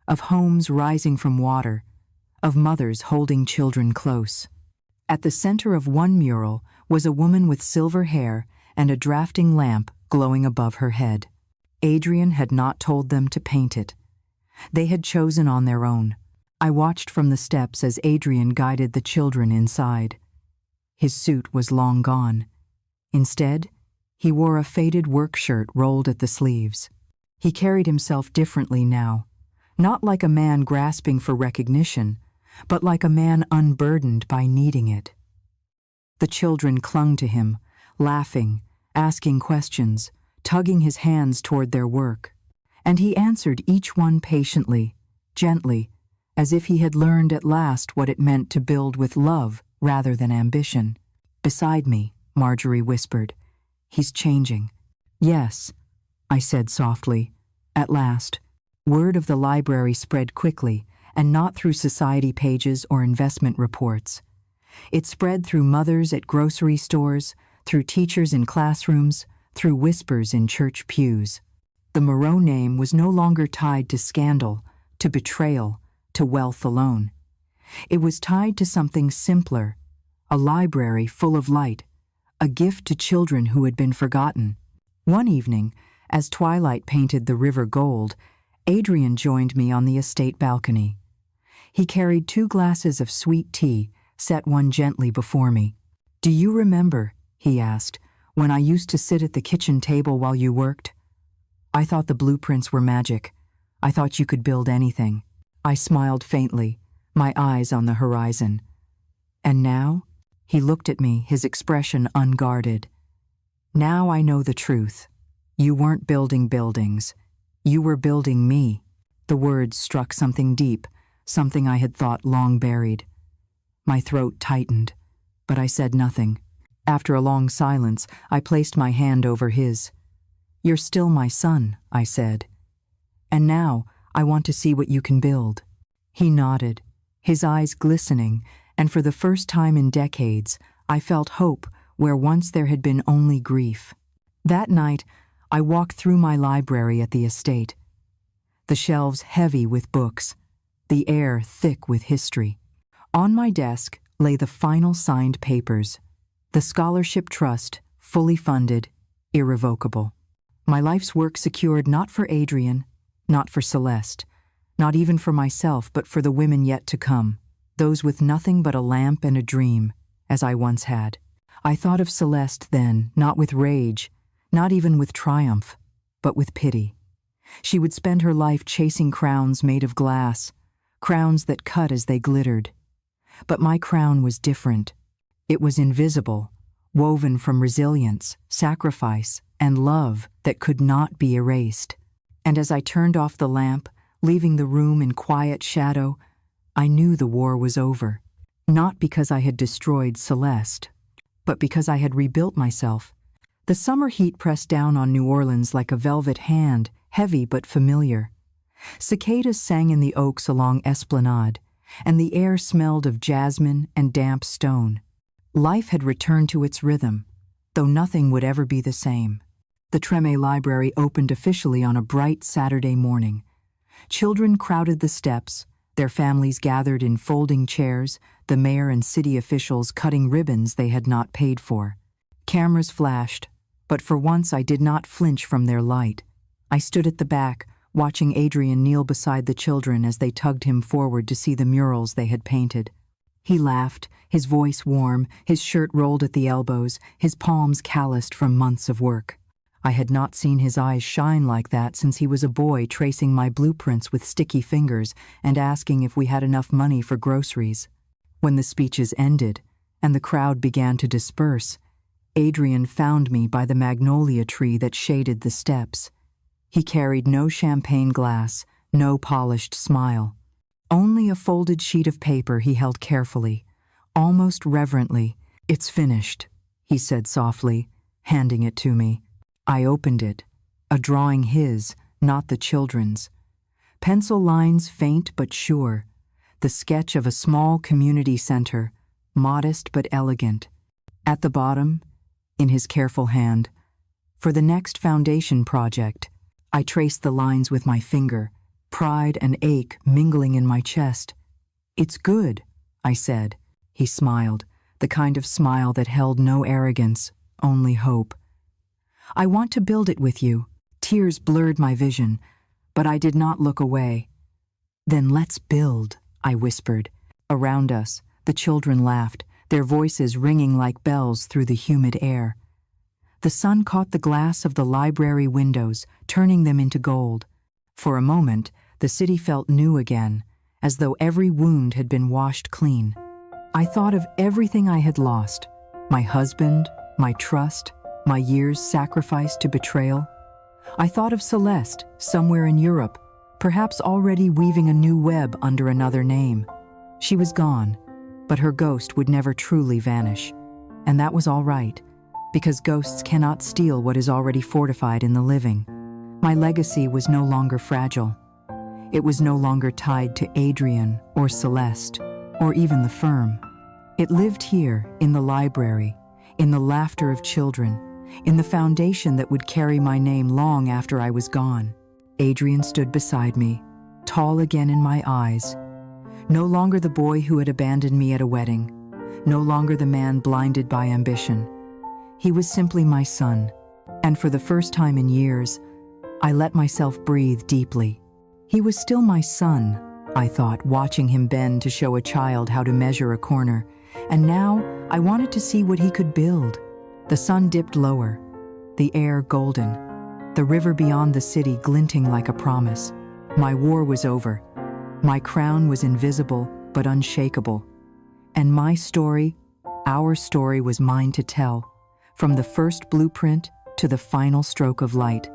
of homes rising from water, of mothers holding children close. At the center of one mural was a woman with silver hair and a drafting lamp glowing above her head. Adrian had not told them to paint it. They had chosen on their own. I watched from the steps as Adrian guided the children inside. His suit was long gone. Instead, he wore a faded work shirt rolled at the sleeves. He carried himself differently now, not like a man grasping for recognition, but like a man unburdened by needing it. The children clung to him, laughing, asking questions, tugging his hands toward their work. And he answered each one patiently, gently, as if he had learned at last what it meant to build with love rather than ambition. "Beside me," Marjorie whispered. "He's changing." "Yes," I said softly. At last, word of the library spread quickly, and not through society pages or investment reports. It spread through mothers at grocery stores, through teachers in classrooms, through whispers in church pews. The Moreau name was no longer tied to scandal, to betrayal, to wealth alone. It was tied to something simpler, a library full of light, a gift to children who had been forgotten. One evening, as twilight painted the river gold, Adrian joined me on the estate balcony. He carried 2 glasses of sweet tea, set one gently before me. "Do you remember," he asked, "when I used to sit at the kitchen table while you worked? I thought the blueprints were magic. I thought you could build anything." I smiled faintly, my eyes on the horizon. "And now?" He looked at me, his expression unguarded. "Now I know the truth. You weren't building buildings. You were building me." The words struck something deep, something I had thought long buried. My throat tightened, but I said nothing. After a long silence, I placed my hand over his. "You're still my son," I said. "And now I want to see what you can build." He nodded, his eyes glistening, and for the first time in decades, I felt hope where once there had been only grief. That night, I walked through my library at the estate. The shelves heavy with books, the air thick with history. On my desk lay the final signed papers, the scholarship trust, fully funded, irrevocable. My life's work secured not for Adrian, not for Celeste, not even for myself, but for the women yet to come, those with nothing but a lamp and a dream, as I once had. I thought of Celeste then, not with rage, not even with triumph, but with pity. She would spend her life chasing crowns made of glass, crowns that cut as they glittered. But my crown was different. It was invisible, woven from resilience, sacrifice, and love that could not be erased. And as I turned off the lamp, leaving the room in quiet shadow, I knew the war was over. Not because I had destroyed Celeste, but because I had rebuilt myself. The summer heat pressed down on New Orleans like a velvet hand, heavy but familiar. Cicadas sang in the oaks along Esplanade, and the air smelled of jasmine and damp stone. Life had returned to its rhythm, though nothing would ever be the same. The Treme Library opened officially on a bright Saturday morning. Children crowded the steps, their families gathered in folding chairs, the mayor and city officials cutting ribbons they had not paid for. Cameras flashed, but for once I did not flinch from their light. I stood at the back, watching Adrian kneel beside the children as they tugged him forward to see the murals they had painted. He laughed, his voice warm, his shirt rolled at the elbows, his palms calloused from months of work. I had not seen his eyes shine like that since he was a boy tracing my blueprints with sticky fingers and asking if we had enough money for groceries. When the speeches ended and the crowd began to disperse, Adrian found me by the magnolia tree that shaded the steps. He carried no champagne glass, no polished smile. Only a folded sheet of paper he held carefully, almost reverently. "It's finished," he said softly, handing it to me. I opened it, a drawing his, not the children's. Pencil lines faint but sure, the sketch of a small community center, modest but elegant. At the bottom, in his careful hand, "For the next foundation project." I traced the lines with my finger, pride and ache mingling in my chest. "It's good," I said. He smiled, the kind of smile that held no arrogance, only hope. "I want to build it with you." Tears blurred my vision, but I did not look away. "Then let's build," I whispered. Around us, the children laughed, their voices ringing like bells through the humid air. The sun caught the glass of the library windows, turning them into gold. For a moment, the city felt new again, as though every wound had been washed clean. I thought of everything I had lost: my husband, my trust, my years sacrificed to betrayal. I thought of Celeste, somewhere in Europe, perhaps already weaving a new web under another name. She was gone, but her ghost would never truly vanish. And that was all right, because ghosts cannot steal what is already fortified in the living. My legacy was no longer fragile. It was no longer tied to Adrian or Celeste, or even the firm. It lived here, in the library, in the laughter of children, in the foundation that would carry my name long after I was gone. Adrian stood beside me, tall again in my eyes. No longer the boy who had abandoned me at a wedding, no longer the man blinded by ambition. He was simply my son, and for the first time in years, I let myself breathe deeply. He was still my son, I thought, watching him bend to show a child how to measure a corner, and now I wanted to see what he could build. The sun dipped lower, the air golden, the river beyond the city glinting like a promise. My war was over. My crown was invisible but unshakable. And my story, our story, was mine to tell, from the first blueprint to the final stroke of light.